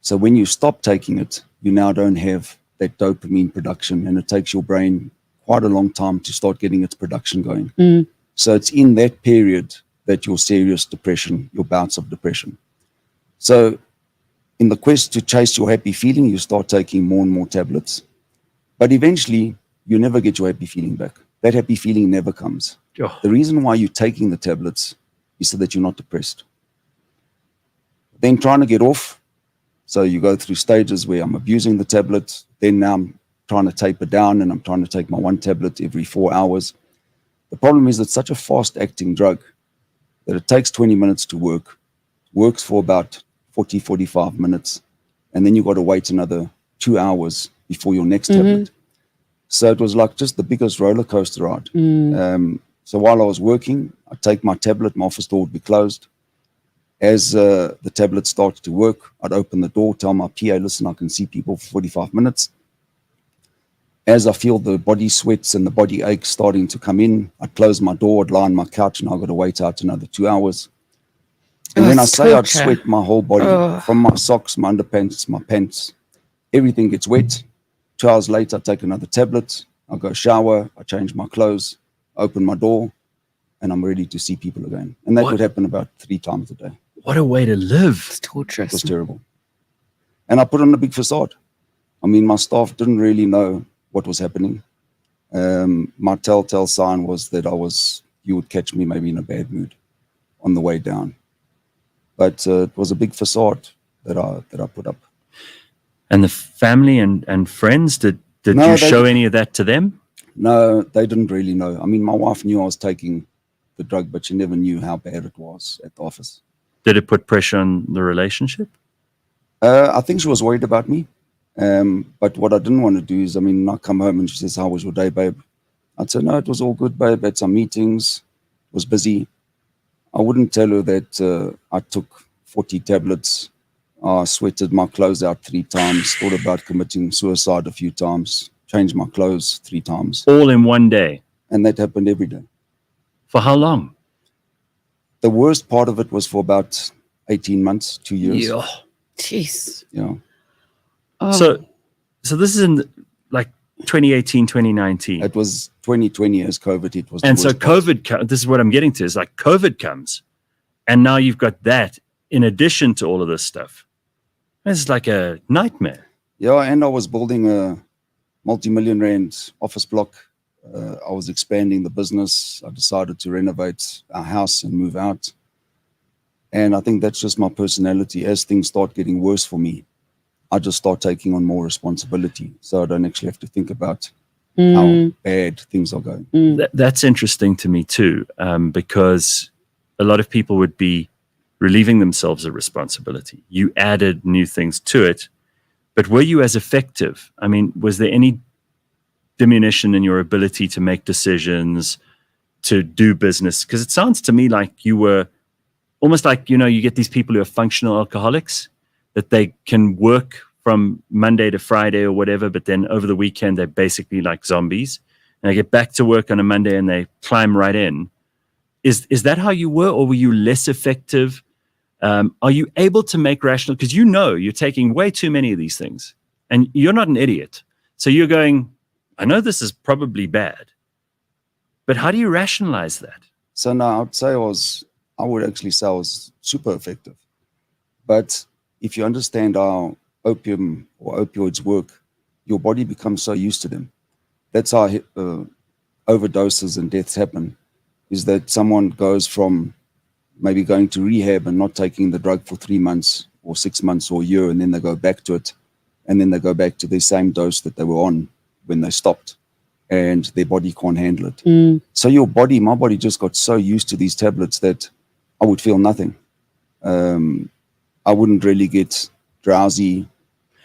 So when you stop taking it, you now don't have that dopamine production, and it takes your brain quite a long time to start getting its production going. Mm. So it's in that period that your serious depression, your bouts of depression. So in the quest to chase your happy feeling, you start taking more and more tablets. But eventually, you never get your happy feeling back. That happy feeling never comes. Oh. The reason why you're taking the tablets is so that you're not depressed. then trying to get off. So you go through stages where I'm abusing the tablet. Then now I'm trying to taper down, and I'm trying to take my one tablet every 4 hours. The problem is it's such a fast-acting drug that it takes 20 minutes to work, works for about 40, 45 minutes, and then you've got to wait another 2 hours before your next tablet. So it was like just the biggest roller coaster ride. So while I was working, I'd take my tablet, my office door would be closed. As the tablet starts to work, I'd open the door, tell my PA, listen, I can see people for 45 minutes. As I feel the body sweats and the body aches starting to come in, I'd close my door, I'd lie on my couch, and I've got to wait out another 2 hours. And when I say I'd sweat my whole body, from my socks, my underpants, my pants, everything gets wet. 2 hours later, I take another tablet, I go shower, I change my clothes, open my door, and I'm ready to see people again. And that would happen about 3 times a day. What a way to live. It's torturous. It was terrible. And I put on a big facade. I mean, my staff didn't really know what was happening. My telltale sign was that you would catch me maybe in a bad mood on the way down. But it was a big facade that I put up. And the family and friends, did you show any of that to them? No, they didn't really know. I mean, my wife knew I was taking the drug, but she never knew how bad it was at the office. Did it put pressure on the relationship? I think she was worried about me. But what I didn't want to do is, I mean, I come home and she says, how was your day, babe? I'd say, no, it was all good, babe. Had some meetings, was busy. I wouldn't tell her that I took 40 tablets. I sweated my clothes out 3 times, thought about committing suicide a few times, changed my clothes 3 times. All in one day? And that happened every day. For how long? The worst part of it was for about 18 months, 2 years. Yeah. Jeez. Yeah. Oh. So this is in like 2018, 2019. It was 2020 as COVID hit. And so COVID, this is what I'm getting to, is like COVID comes. And now you've got that in addition to all of this stuff. It's like a nightmare. Yeah, and I was building a multi-million rand office block. I was expanding the business. I decided to renovate our house and move out. And I think that's just my personality. As things start getting worse for me, I just start taking on more responsibility. So I don't actually have to think about how bad things are going. That's interesting to me too, because a lot of people would be relieving themselves of responsibility. You added new things to it, but were you as effective? I mean, was there any diminution in your ability to make decisions, to do business? Because it sounds to me like you were almost like, you know, you get these people who are functional alcoholics, that they can work from Monday to Friday or whatever, but then over the weekend, they're basically like zombies. And they get back to work on a Monday and they climb right in. Is that how you were, or were you less effective? Are you able to make rational, because you know you're taking way too many of these things and you're not an idiot. So you're going, I know this is probably bad, but how do you rationalize that? So now I would actually say I was super effective. But if you understand how opium or opioids work, your body becomes so used to them. That's how overdoses and deaths happen, is that someone goes from maybe going to rehab and not taking the drug for 3 months or 6 months or a year, and then they go back to it, and then they go back to the same dose that they were on when they stopped, and their body can't handle it. So my body just got so used to these tablets that I would feel nothing. I wouldn't really get drowsy.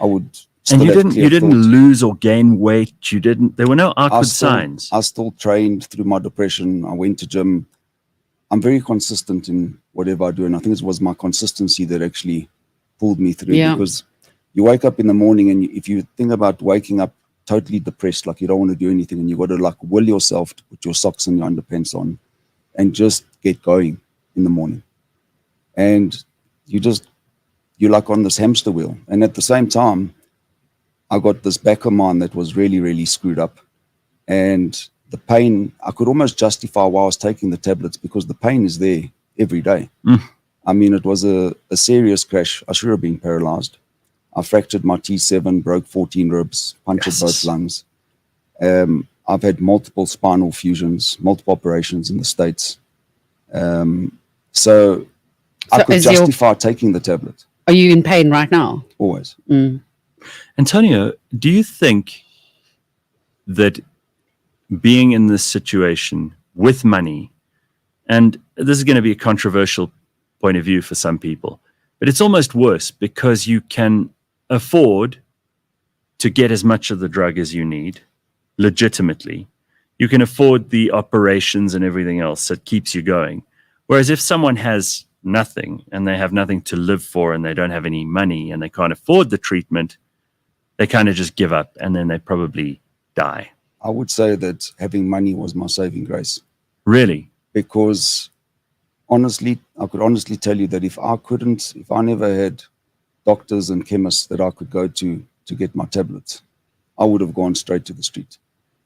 I would. And you didn't lose or gain weight. There were no outward signs. I still trained through my depression. I went to gym. I'm very consistent in whatever I do. And I think it was my consistency that actually pulled me through. Yeah. Because you wake up in the morning, and if you think about waking up totally depressed, like you don't want to do anything, and you got to like will yourself to put your socks and your underpants on and just get going in the morning. And you're like on this hamster wheel. And at the same time, I got this back of mine that was really, really screwed up. And the pain, I could almost justify why I was taking the tablets, because the pain is there every day. I mean, it was a serious crash. I should have been paralyzed. I fractured my T7, broke 14 ribs, punctured both lungs. I've had multiple spinal fusions, multiple operations in the States. So I So could is your- justify taking the tablet, Are you in pain right now? always. Mm. Antonio, do you think that being in this situation with money, and this is going to be a controversial point of view for some people, but it's almost worse because you can afford to get as much of the drug as you need legitimately. You can afford the operations and everything else that keeps you going. Whereas if someone has nothing and they have nothing to live for and they don't have any money and they can't afford the treatment, they kind of just give up and then they probably die. I would say that having money was my saving grace, Really? because honestly, I could honestly tell you that if I never had doctors and chemists that I could go to get my tablets, I would have gone straight to the street.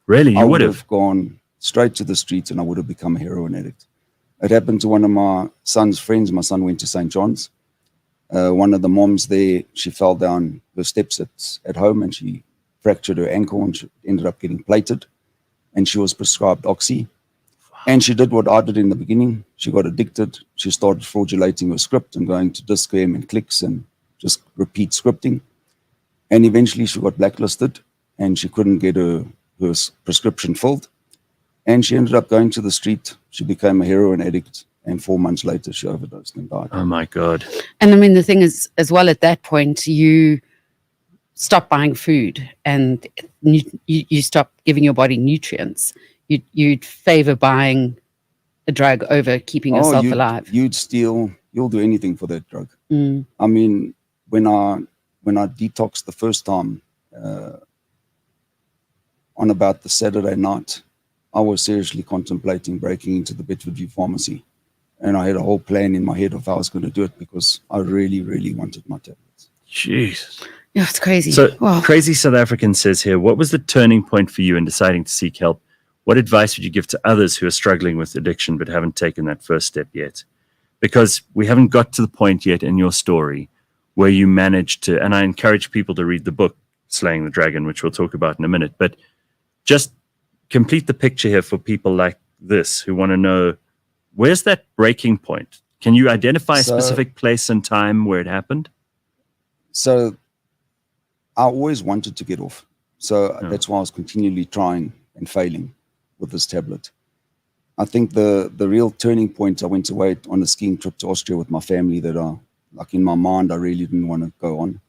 Really? I You would would have? have gone straight to the street and I would have become a heroin addict. It happened to one of my son's friends. My son went to St. John's. One of the moms there, she fell down the steps at home and she fractured her ankle and she ended up getting plated. And she was prescribed Oxy. And she did what I did in the beginning. She got addicted. She started fraudulating her script and going to Discam and Clicks and just repeat scripting. And eventually she got blacklisted and she couldn't get her prescription filled. And she ended up going to the street. She became a heroin addict. And 4 months later, she overdosed and died. Oh my God. And I mean, the thing is, as well, at that point, you stop buying food and you stop giving your body nutrients. You'd favor buying a drug over keeping yourself alive. You'd steal. You'll do anything for that drug. Mm. I mean, when I detoxed the first time, on about the Saturday night, I was seriously contemplating breaking into the Bedford View Pharmacy. And I had a whole plan in my head of how I was going to do it because I really, really wanted my tablets. Jeez. Yeah, it's crazy. So, Wow. Crazy South African says here, what was the turning point for you in deciding to seek help? What advice would you give to others who are struggling with addiction but haven't taken that first step yet? Because we haven't got to the point yet in your story where you managed to, and I encourage people to read the book, Slaying the Dragon, which we'll talk about in a minute, but just complete the picture here for people like this who want to know, where's that breaking point? Can you identify a specific place and time where it happened? So I always wanted to get off. So that's why I was continually trying and failing with this tablet. I think the real turning point, I went away on a skiing trip to Austria with my family that like in my mind, I really didn't want to go on.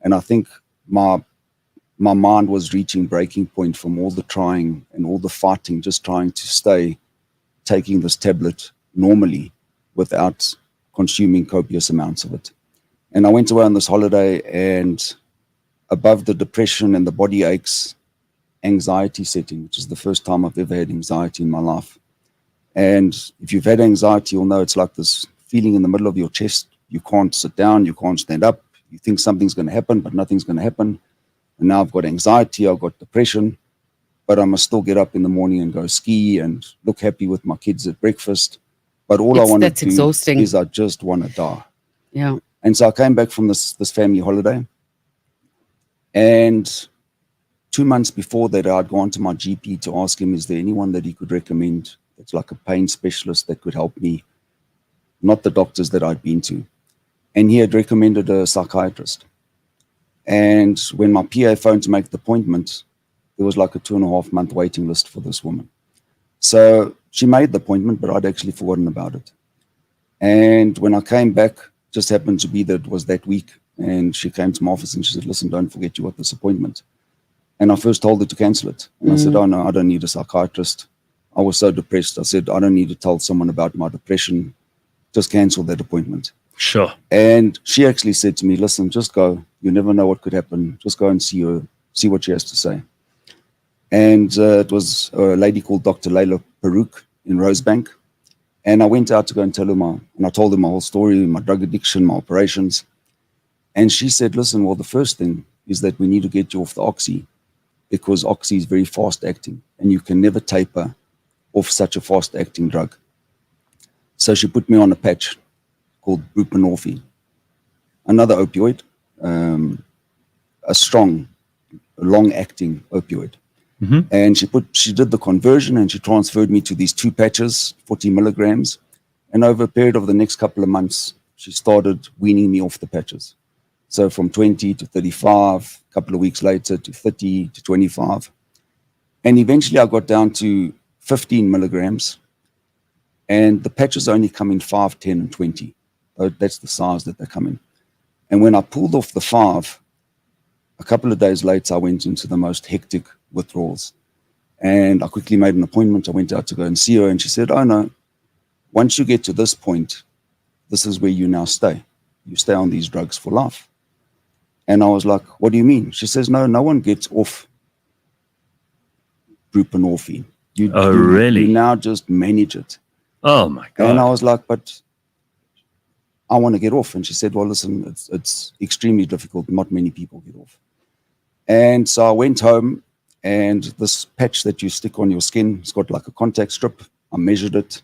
And I think my mind was reaching breaking point from all the trying and all the fighting, just trying to stay taking this tablet normally without consuming copious amounts of it. And I went away on this holiday, and above the depression and the body aches, anxiety setting, which is the first time I've ever had anxiety in my life. And if you've had anxiety, you'll know it's like this feeling in the middle of your chest. You can't sit down, you can't stand up. You think something's going to happen, but nothing's going to happen. And now I've got anxiety, I've got depression, but I must still get up in the morning and go ski and look happy with my kids at breakfast. But all I want to do exhausting. is I just want to die. Yeah. And so I came back from this family holiday. And 2 months before that, I'd gone to my GP to ask him, is there anyone that he could recommend that's like a pain specialist that could help me? Not the doctors that I'd been to. And he had recommended a psychiatrist. And when my PA phoned to make the appointment, there was like a 2.5 month waiting list for this woman. So she made the appointment, but I'd actually forgotten about it. And when I came back, just happened to be that it was that week. And she came to my office and she said, listen, don't forget you got this appointment. And I first told her to cancel it. And I said, oh no, I don't need a psychiatrist. I was so depressed. I said, I don't need to tell someone about my depression. Just cancel that appointment. Sure. And she actually said to me, listen, just go. You never know what could happen. Just go and see her, see what she has to say. And it was a lady called Dr. Layla Perouk in Rosebank. And I went out to go and tell her and I told her my whole story, my drug addiction, my operations. And she said, listen, well, the first thing is that we need to get you off the Oxy, because Oxy is very fast acting and you can never taper off such a fast acting drug. So she put me on a patch called buprenorphine, another opioid, a strong, long-acting opioid. Mm-hmm. And she did the conversion and she transferred me to these 2 patches, 40 milligrams. And over a period of the next couple of months, she started weaning me off the patches. So from 20 to 35, a couple of weeks later to 30 to 25. And eventually I got down to 15 milligrams. And the patches only come in 5, 10, and 20. That's the size that they come in. And when I pulled off the 5, a couple of days later, I went into the most hectic withdrawals. And I quickly made an appointment. I went out to go and see her. And she said, oh, no, once you get to this point, this is where you now stay. You stay on these drugs for life. And I was like, what do you mean? She says, no one gets off buprenorphine. Really? You now just manage it. Oh, my God. And I was like, but I want to get off. And she said, well, listen, it's extremely difficult. Not many people get off. And so I went home, and this patch that you stick on your skin, it's got like a contact strip. I measured it.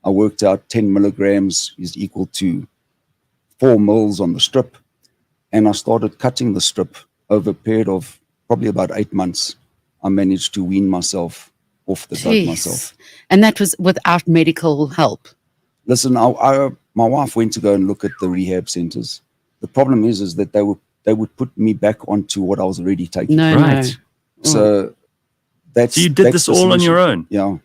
I worked out 10 milligrams is equal to 4 mils on the strip. And I started cutting the strip over a period of probably about 8 months. I managed to wean myself off the drug myself. And that was without medical help? Listen, my wife went to go and look at the rehab centers. The problem is that they would put me back onto what I was already taking. No, Right. So that's. So you did this the all on solution. your own? Yeah.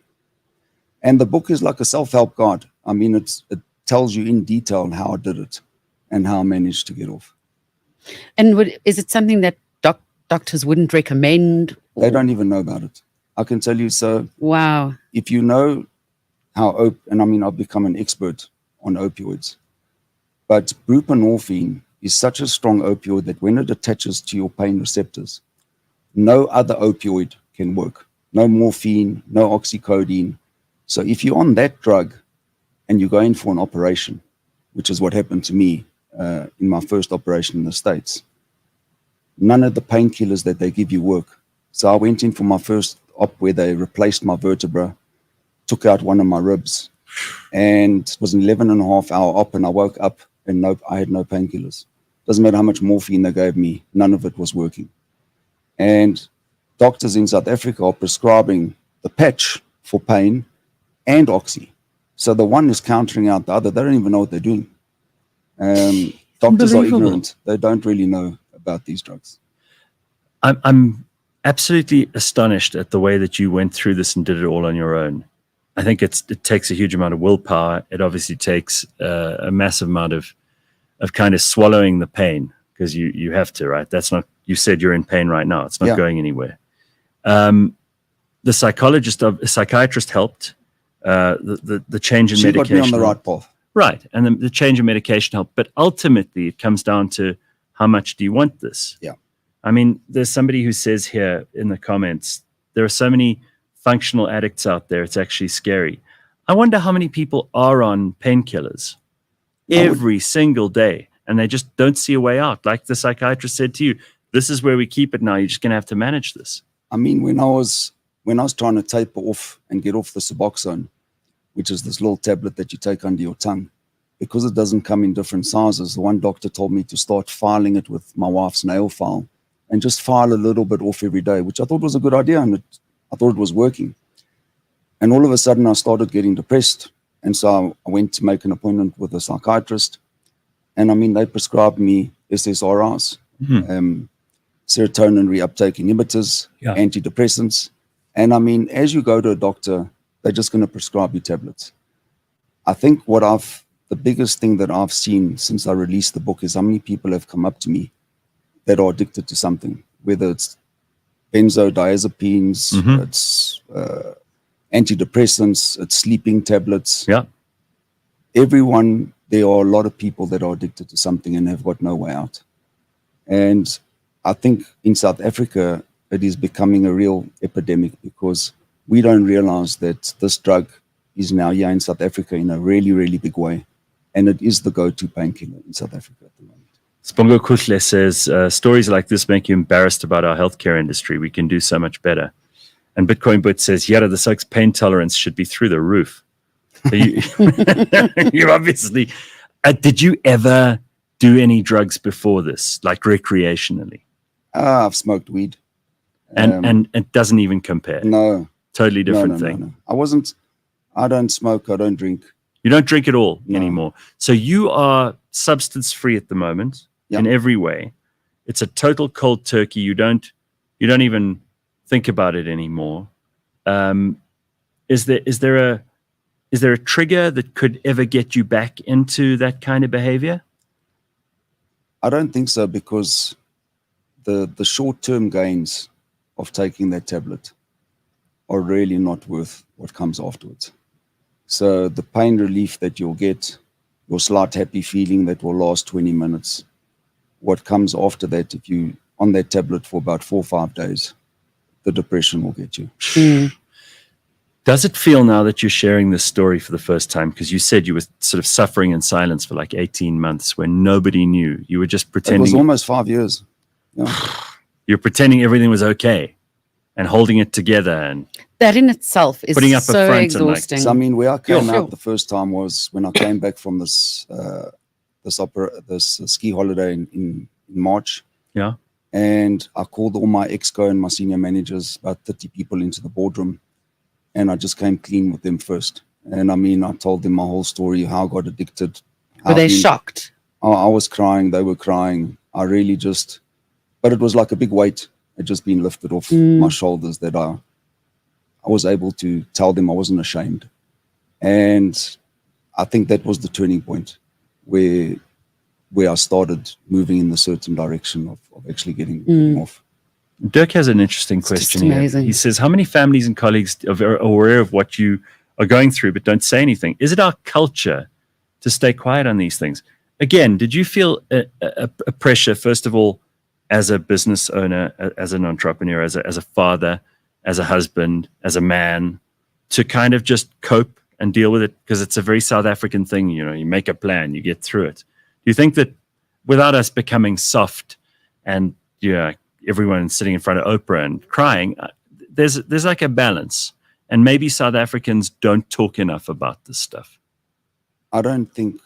And the book is like a self-help guide. I mean, it tells you in detail how I did it and how I managed to get off. And is it something that doctors wouldn't recommend? They don't even know about it. I can tell you. So Wow. if you know how, and I mean, I've become an expert on opioids, but buprenorphine is such a strong opioid that when it attaches to your pain receptors, no other opioid can work. No morphine, no oxycodone. So if you're on that drug and you go in for an operation, which is what happened to me in my first operation in the States, none of the painkillers that they give you work. So I went in for my first op where they replaced my vertebra, took out one of my ribs, and it was an 11.5-hour op, and I woke up and I had no painkillers. Doesn't matter how much morphine they gave me, none of it was working. And doctors in South Africa are prescribing the patch for pain and oxy. So the one is countering out the other. They don't even know what they're doing. Doctors are ignorant. They don't really know about these drugs. I'm absolutely astonished at the way that you went through this and did it all on your own. I think it takes a huge amount of willpower. It obviously takes a massive amount of kind of swallowing the pain, because you have to, right? That's not, you said you're in pain right now. It's not going anywhere. The psychiatrist helped. The change in She medication. got me on the right path. Right. And the change in medication helped. But ultimately, it comes down to how much do you want this? Yeah. I mean, there's somebody who says here in the comments, there are so many functional addicts out there, it's actually scary. I wonder how many people are on painkillers every single day, and they just don't see a way out. Like the psychiatrist said to you, this is where we keep it now. You're just going to have to manage this. I mean, when I was trying to taper off and get off the Suboxone, which is this little tablet that you take under your tongue, because it doesn't come in different sizes, the one doctor told me to start filing it with my wife's nail file and just file a little bit off every day, which I thought was a good idea, and I thought it was working. And all of a sudden, I started getting depressed. And so I went to make an appointment with a psychiatrist. And I mean, they prescribed me SSRIs, serotonin reuptake inhibitors, antidepressants. And I mean, as you go to a doctor, they're just going to prescribe you tablets. I think the biggest thing that I've seen since I released the book is how many people have come up to me that are addicted to something, whether it's benzodiazepines, it's antidepressants, it's sleeping tablets. Yeah. Everyone, there are a lot of people that are addicted to something and have got no way out. And I think in South Africa, it is becoming a real epidemic because we don't realize that this drug is now here in South Africa in a really, really big way. And it is the go-to painkiller in South Africa at the moment. Spongo Kuhle says, stories like this make you embarrassed about our healthcare industry. We can do so much better. And Bitcoin Bit says, Yara, the Soak's pain tolerance should be through the roof. So you obviously, did you ever do any drugs before this, like recreationally? I've smoked weed. And it doesn't even compare. No. Totally different thing. No. I don't smoke, I don't drink. You don't drink at all anymore. So you are substance free at the moment Yeah. in every way. It's a total cold turkey. You don't even think about it anymore. Is there a trigger that could ever get you back into that kind of behavior? I don't think so, because the short-term gains of taking that tablet are really not worth what comes afterwards. So the pain relief that you'll get, your slight happy feeling that will last 20 minutes, what comes after that, if you on that tablet for about 4 or 5 days, the depression will get you. Does it feel now that you're sharing this story for the first time? Because you said you were sort of suffering in silence for like 18 months when nobody knew. You were just It pretending. was almost 5 years. Yeah. You're pretending everything was okay and holding it together. And That in itself is Putting up a so front and, like, exhausting. So I mean, where I came Sure. out the first time was when I came back from this ski holiday in March. yeah. And I called all my exco and my senior managers, about 30 people, into the boardroom, and I just came clean with them first. And I mean, I told them my whole story, how I got addicted. Were they shocked? I was crying, they were crying. I really just, but it was like a big weight had just been lifted off my shoulders, that I was able to tell them I wasn't ashamed. And I think that was the turning point where I started moving in the certain direction of actually getting off. Dirk has an interesting It's just question here. amazing. He says, how many families and colleagues are aware of what you are going through but don't say anything? Is it our culture to stay quiet on these things? Again, did you feel a pressure, first of all, as a business owner, as an entrepreneur, as a father, as a husband, as a man, to kind of just cope and deal with it? Because it's a very South African thing, you know, you make a plan, you get through it. Do you think that without us becoming soft and, you know, everyone sitting in front of Oprah and crying, there's like a balance, and maybe South Africans don't talk enough about this stuff? I don't think,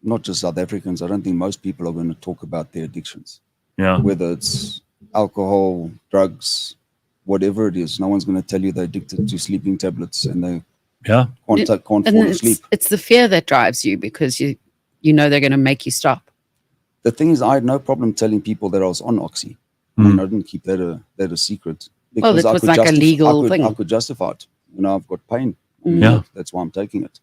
not just South Africans, I don't think most people are going to talk about their addictions, Yeah. whether it's alcohol, drugs, whatever it is. No one's going to tell you they're addicted to sleeping tablets and they Yeah. can't fall And asleep. it's the fear that drives you, because you know they're going to make you stop. The thing is, I had no problem telling people that I was on Oxy. I mean, I didn't keep that a secret. Well, it I was could like a legal thing. I could justify it. You know, I've got pain. Yeah. That's why I'm taking it.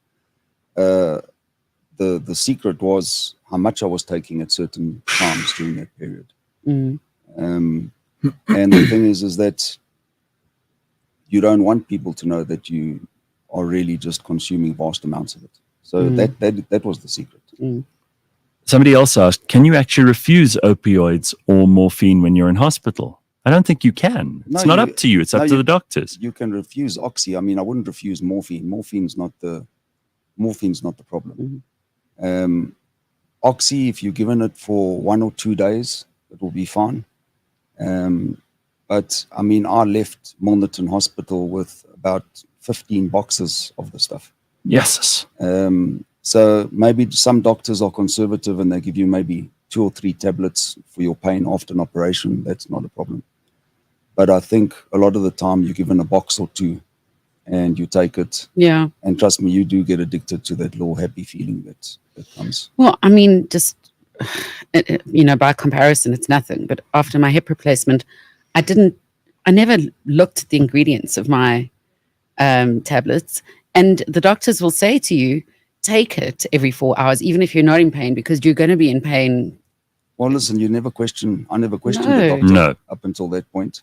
The secret was how much I was taking at certain times during that period. And the thing is that you don't want people to know that you are really just consuming vast amounts of it. So that was the secret. Somebody else asked, can you actually refuse opioids or morphine when you're in hospital? I don't think you can. It's No, not up to you. It's up to the doctors. You can refuse Oxy. I mean, I wouldn't refuse morphine. Morphine's not the problem. Oxy, if you're given it for 1 or 2 days, it will be fine. But I mean, I left Milnerton Hospital with about 15 boxes of the stuff. Yes. So maybe some doctors are conservative and they give you maybe 2 or 3 tablets for your pain after an operation. That's not a problem. But I think a lot of the time you're given a box or 2 and you take it. Yeah. And trust me, you do get addicted to that little happy feeling that comes. Well, I mean, just, you know, by comparison, it's nothing. But after my hip replacement, I never looked at the ingredients of my tablets. And the doctors will say to you, take it every 4 hours, even if you're not in pain, because you're going to be in pain. Well, listen, I never questioned No. the doctor No. up until that point.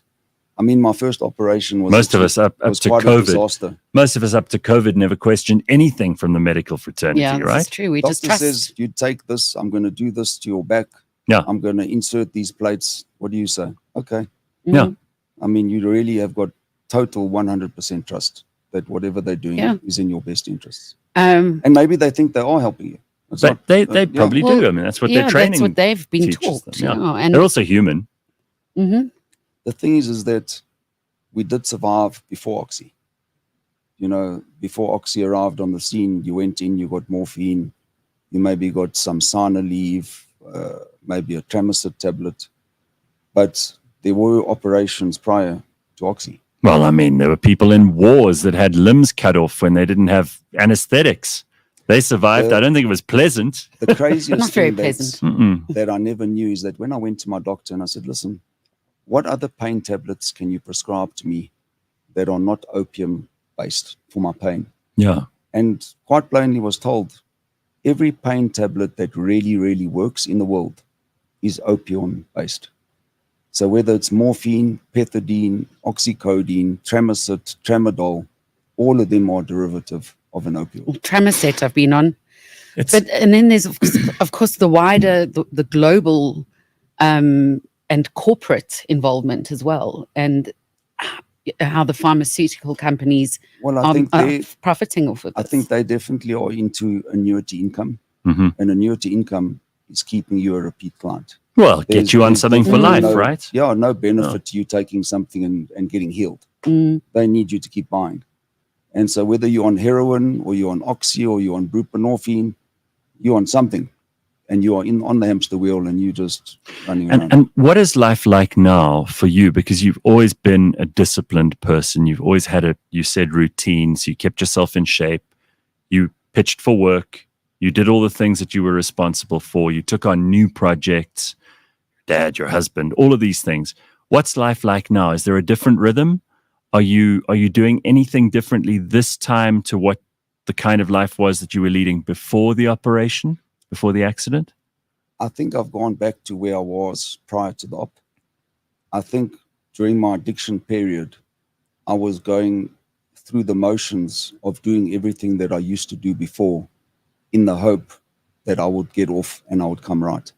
I mean, my first operation was Most of us up to quite a COVID. disaster. Most of us up to COVID never questioned anything from the medical fraternity, Yeah, this right? is true. We just Doctor trust. says, you take this, I'm going to do this to your back. Yeah. I'm going to insert these plates. What do you say? Okay. Yeah. I mean, you really have got total 100% trust that whatever they're doing is in your best interests. And maybe they think they are helping you. It's But not- they yeah. probably do. I mean, that's what their training that's what they've been teaches taught. them. Yeah. And They're also human. The thing is that we did survive before Oxy. You know, before Oxy arrived on the scene, you went in, you got morphine, you maybe got some Sana leave, maybe a Tramacid tablet. But there were operations prior to Oxy. Well, I mean, there were people in wars that had limbs cut off when they didn't have anesthetics. They survived. The- I don't think it was pleasant. The craziest Not very thing that's- pleasant. that I never knew is that when I went to my doctor and I said, listen, what other pain tablets can you prescribe to me that are not opium based for my pain? Yeah. And quite plainly was told, every pain tablet that really, really works in the world is opium based. So whether it's morphine, pethidine, oxycodone, Tramadol, tramadol, all of them are derivative of an opioid. Tramoset I've been on. It's And then there's of course the wider, the global and corporate involvement as well, and how the pharmaceutical companies Well, are think profiting off of I this. think they definitely are into annuity income. Mhm. And annuity income is keeping you a repeat client. Well, get There's- you on there's something for definitely life, no- right? Yeah, no benefit to you taking something and getting healed. They need you to keep buying. And so whether you're on heroin or you're on oxy or you're on buprenorphine, you're on something and you are on the hamster wheel and you just running around. And what is life like now for you? Because you've always been a disciplined person. You've always had you said routines. You kept yourself in shape. You pitched for work. You did all the things that you were responsible for. You took on new projects. Dad, your husband, all of these things. What's life like now? Is there a different rhythm? Are you doing anything differently this time to what the kind of life was that you were leading before the operation, before the accident? I think I've gone back to where I was prior to the op. I think during my addiction period, I was going through the motions of doing everything that I used to do before in the hope that I would get off and I would come right.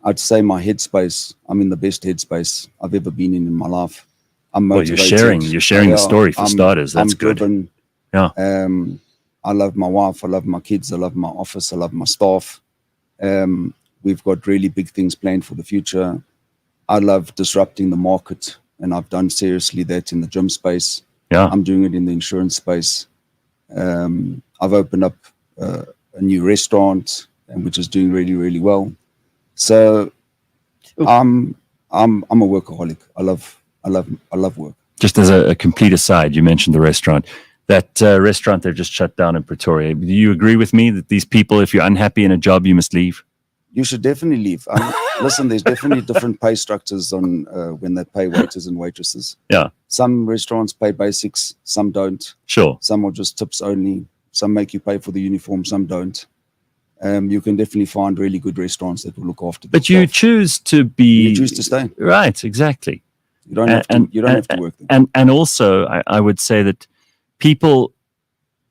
I'd say my headspace, I'm in the best headspace I've ever been in my life. I'm Well, motivated. you're sharing the story for starters. That's I'm good. driven. Yeah. I love my wife. I love my kids. I love my office. I love my staff. We've got really big things planned for the future. I love disrupting the market, and I've done seriously that in the gym space. Yeah. I'm doing it in the insurance space. I've opened up a new restaurant, and which is doing really, really well. So I'm a workaholic. I love work. Just as a complete aside, you mentioned the restaurant. That restaurant they've just shut down in Pretoria. Do you agree with me that these people, if you're unhappy in a job, you must leave? You should definitely leave. Listen, there's definitely different pay structures on when they pay waiters and waitresses. Yeah. Some restaurants pay basics, some don't. Sure. Some are just tips only. Some make you pay for the uniform, some don't. You can definitely find really good restaurants that will look after. But you choose to be. You choose to stay. Right. Exactly. You don't have to. You don't have to work there. And also, I would say that people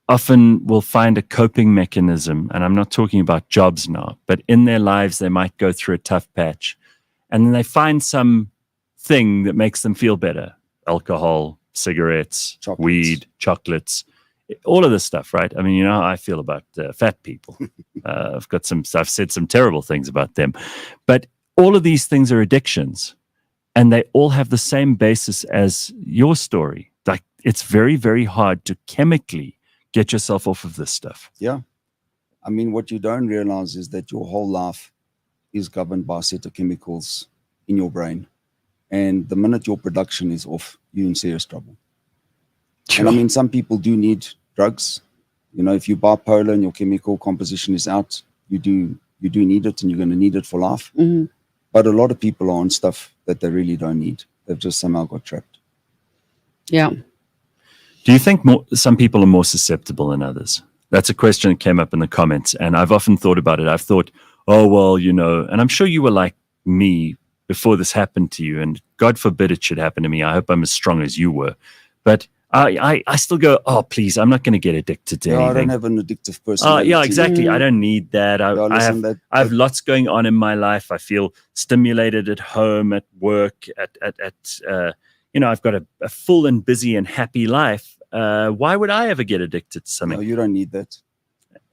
often will find a coping mechanism, and I'm not talking about jobs now, but in their lives, they might go through a tough patch, and then they find some thing that makes them feel better. Alcohol, cigarettes, Chocolates. weed, chocolates, all of this stuff, right? I mean, you know how I feel about fat people. I've said some terrible things about them, but all of these things are addictions, and they all have the same basis as your story. Like, it's very, very hard to chemically get yourself off of this stuff. Yeah. I mean, what you don't realize is that your whole life is governed by a set of chemicals in your brain. And the minute your production is off, you're in serious trouble. And I mean, some people do need drugs. You know, if you're bipolar and your chemical composition is out, you do need it, and you're going to need it for life. But a lot of people are on stuff that they really don't need. They've just somehow got trapped. Yeah. Do you think some people are more susceptible than others? That's a question that came up in the comments, and I've often thought about it. I've thought, oh, well, you know, and I'm sure you were like me before this happened to you, and God forbid it should happen to me. I hope I'm as strong as you were. But I still go, oh, please, I'm not going to get addicted to anything. I don't have an addictive personality. Yeah, exactly. I don't need that. I have lots going on in my life. I feel stimulated at home, at work, you know, I've got a full and busy and happy life. Why would I ever get addicted to something? No, you don't need that.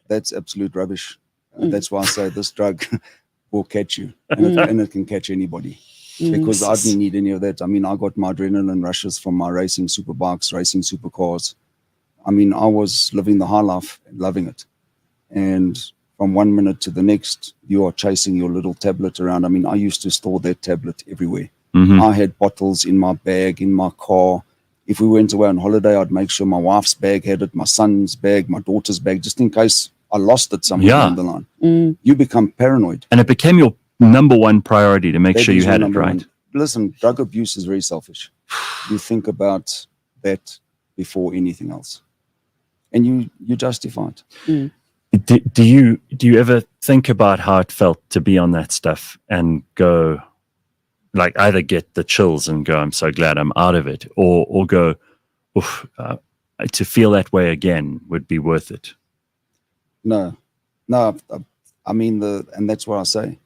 That's absolute rubbish. That's why I say this drug will catch you, and it can catch anybody. Because I didn't need any of that. I mean, I got my adrenaline rushes from my racing superbikes, racing supercars. I mean, I was living the high life and loving it. And from 1 minute to the next, you are chasing your little tablet around. I mean, I used to store that tablet everywhere. I had bottles in my bag, in my car. If we went away on holiday, I'd make sure my wife's bag had it, my son's bag, my daughter's bag, just in case I lost it somewhere Yeah. down the line. Mm. You become paranoid. And it became your number one priority to make That sure is you your had it number right. one. Listen, drug abuse is very selfish. You think about that before anything else, and you justify it. Mm. Do you ever think about how it felt to be on that stuff and go, like, either get the chills and go, I'm so glad I'm out of it, or go, oof, to feel that way again would be worth it? No, I mean and that's what I say.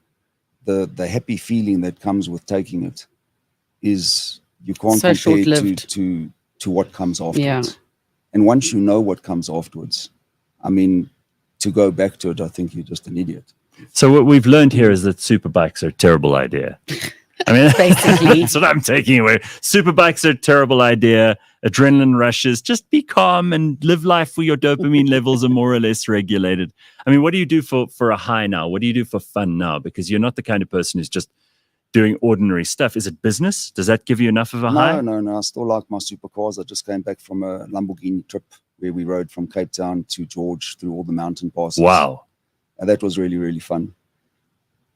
The happy feeling that comes with taking it is you can't So compare short-lived. to what comes afterwards. Yeah. And once you know what comes afterwards, I mean, to go back to it, I think you're just an idiot. So what we've learned here is that superbikes are a terrible idea. I mean, Basically. that's what I'm taking away. Superbikes are a terrible idea. Adrenaline rushes. Just be calm and live life where your dopamine levels are more or less regulated. I mean, what do you do for a high now? What do you do for fun now? Because you're not the kind of person who's just doing ordinary stuff. Is it business? Does that give you enough of a high? No. I still like my supercars. I just came back from a Lamborghini trip where we rode from Cape Town to George through all the mountain passes. Wow. And that was really, really fun.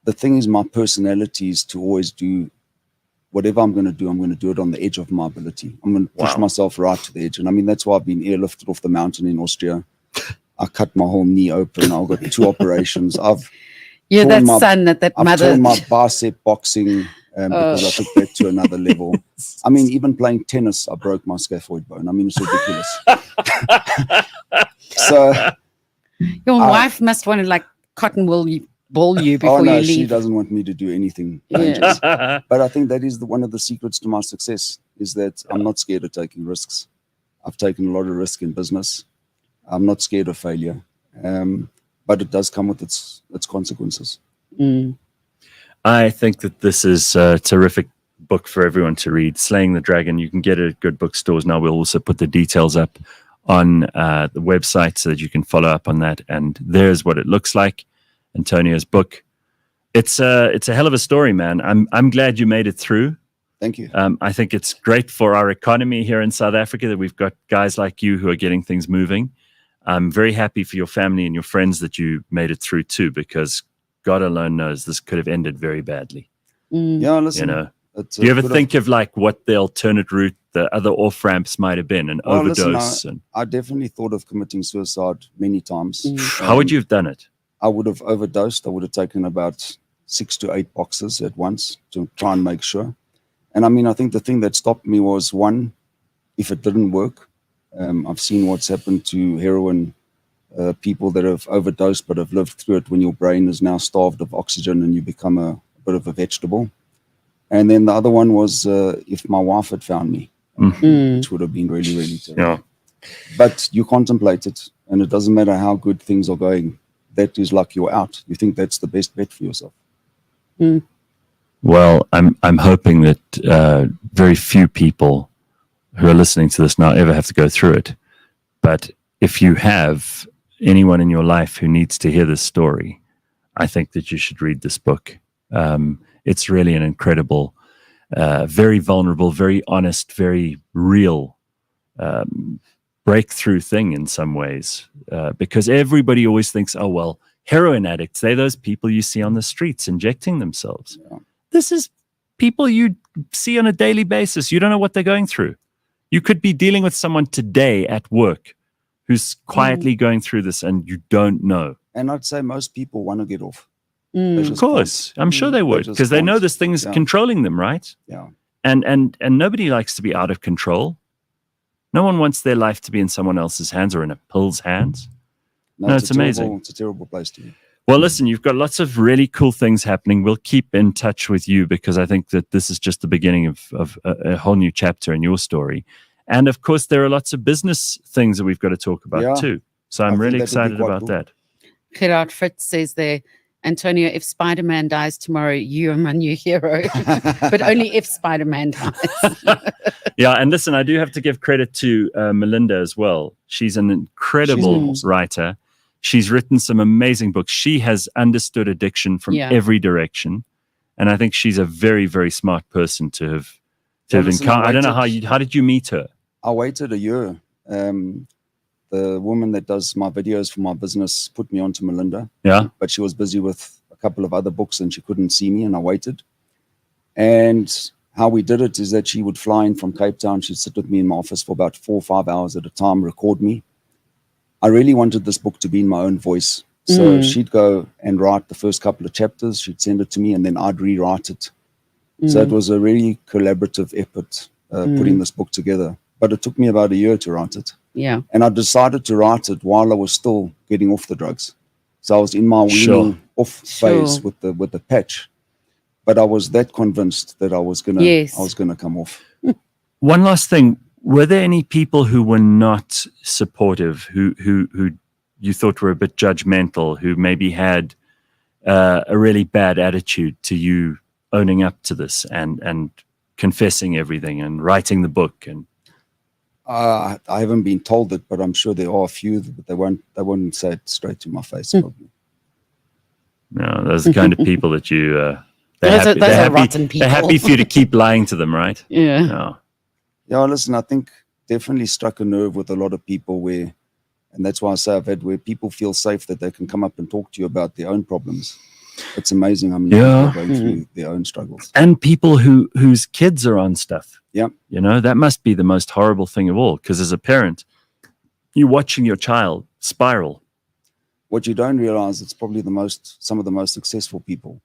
The thing is, my personality is to always do whatever I'm going to do. I'm going to do it on the edge of my ability. I'm going to push Wow. myself right to the edge. And I mean, that's why I've been airlifted off the mountain in Austria. I cut my whole knee open. I've got 2 operations. You're torn that my- son that I've mother. torn my bicep boxing because I took that to another level. I mean, even playing tennis, I broke my scaphoid bone. I mean, it's ridiculous. So, Your wife must want to like cotton wool ball you before oh no, you she leave. doesn't want me to do anything Yeah. dangerous. But I think that is one of the secrets to my success is that I'm not scared of taking risks. I've taken a lot of risk in business. I'm not scared of failure. But it does come with its consequences. Mm. I think that this is a terrific book for everyone to read. Slaying the Dragon. You can get it at good bookstores now. We'll also put the details up on the website so that you can follow up on that. And there's what it looks like. Antonio's book. It's a hell of a story, man. I'm glad you made it through. Thank you. I think it's great for our economy here in South Africa that we've got guys like you who are getting things moving. I'm very happy for your family and your friends that you made it through too, because God alone knows this could have ended very badly. Mm. Yeah, listen. You know, it's do you ever could have- think of like what the alternate route, the other off ramps might have been, an Well, listen, overdose? And I definitely thought of committing suicide many times. Mm. how would you have done it? I would have overdosed. I would have taken about 6 to 8 boxes at once to try and make sure. And I mean, I think the thing that stopped me was, one, if it didn't work, I've seen what's happened to heroin people that have overdosed but have lived through it when your brain is now starved of oxygen and you become a bit of a vegetable. And then the other one was if my wife had found me, Mm. which would have been really, really terrible. Yeah. But you contemplate it, and it doesn't matter how good things are going. That is like you're out. You think that's the best bet for yourself. Well, I'm hoping that very few people who are listening to this now ever have to go through it. But if you have anyone in your life who needs to hear this story, I think that you should read this book. It's really an incredible, very vulnerable, very honest, very real breakthrough thing in some ways. Because everybody always thinks, oh, well, heroin addicts, they're those people you see on the streets injecting themselves. Yeah. This is people you see on a daily basis. You don't know what they're going through. You could be dealing with someone today at work who's quietly going through this and you don't know. And I'd say most people want to get off. Mm. They Of just course, I'm sure they would, just because they know can't. this thing's Yeah. controlling them, right? Yeah. And nobody likes to be out of control. No one wants their life to be in someone else's hands or in a pill's hands. No, it's amazing. It's a terrible place to be. Well, listen, you've got lots of really cool things happening. We'll keep in touch with you because I think that this is just the beginning of a whole new chapter in your story. And of course, there are lots of business things that we've got to talk about Yeah. too. So I I'm think really that would be excited quite about cool. that. Gerard Fritz says there, Antonio, if Spider-Man dies tomorrow, you are my new hero. But only if Spider-Man dies. Yeah, and listen, I do have to give credit to Melinda as well. She's an incredible awesome. writer. She's written some amazing books. She has understood addiction from Yeah. every direction, and I think she's a very, very smart person to have Well, listen, encountered. I don't know waited- how did you meet her? I waited a year. the woman that does my videos for my business put me on to Melinda, Yeah. but she was busy with a couple of other books and she couldn't see me, and I waited. And how we did it is that she would fly in from Cape Town. She'd sit with me in my office for about 4 or 5 hours at a time, record me. I really wanted this book to be in my own voice. So she'd go and write the first couple of chapters. She'd send it to me and then I'd rewrite it. So it was a really collaborative effort putting this book together. But it took me about a year to write it. Yeah. And I decided to write it while I was still getting off the drugs. So I was in my weaning off phase with the patch. But I was that convinced that I was gonna come off. One last thing. Were there any people who were not supportive, who you thought were a bit judgmental, who maybe had a really bad attitude to you owning up to this and confessing everything and writing the book? And I haven't been told it, but I'm sure there are a few, but they won't say it straight to my face. Probably. no, those are the kind of people that you Those are rotten people. They're happy for you to keep lying to them, right? Yeah. No. Yeah, listen, I think definitely struck a nerve with a lot of people where, and that's why I say I've had where people feel safe that they can come up and talk to you about their own problems. It's amazing how many people are going through their own struggles. And people whose kids are on stuff. Yeah. You know, that must be the most horrible thing of all, because as a parent, you're watching your child spiral. What you don't realize, it's probably some of the most successful people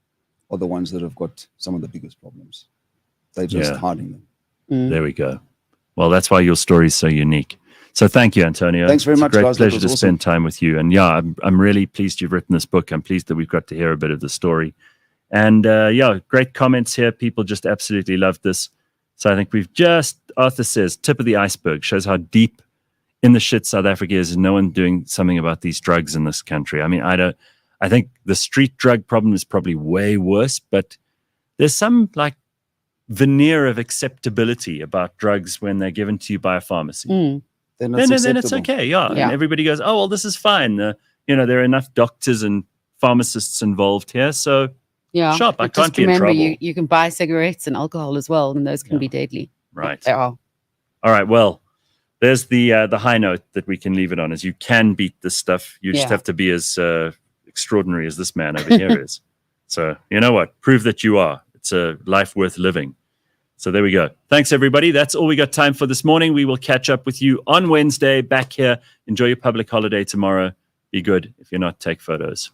are the ones that have got some of the biggest problems. They're just hiding them. There we go. Well, that's why your story is so unique. So thank you, Antonio. Thanks very much, It's a great guys. That pleasure was to awesome. spend time with you. And yeah, I'm really pleased you've written this book. I'm pleased that we've got to hear a bit of the story. And yeah, great comments here. People just absolutely loved this. So I think Arthur says, tip of the iceberg, shows how deep in the shit South Africa is, and no one doing something about these drugs in this country. I mean, I think the street drug problem is probably way worse, but there's some like veneer of acceptability about drugs when they're given to you by a pharmacy. Then Then it's it's okay, yeah. And everybody goes, oh, well, this is fine. There are enough doctors and pharmacists involved here, so Yeah. shop. I But can't just be in remember, trouble. you can buy cigarettes and alcohol as well, and those can be deadly. Right. They are. All right, well, there's the high note that we can leave it on, is you can beat this stuff. You just have to be as extraordinary as this man over here is. So you know what? Prove that you are. It's a life worth living. So there we go. Thanks, everybody. That's all we got time for this morning. We will catch up with you on Wednesday back here. Enjoy your public holiday tomorrow. Be good. If you're not, take photos.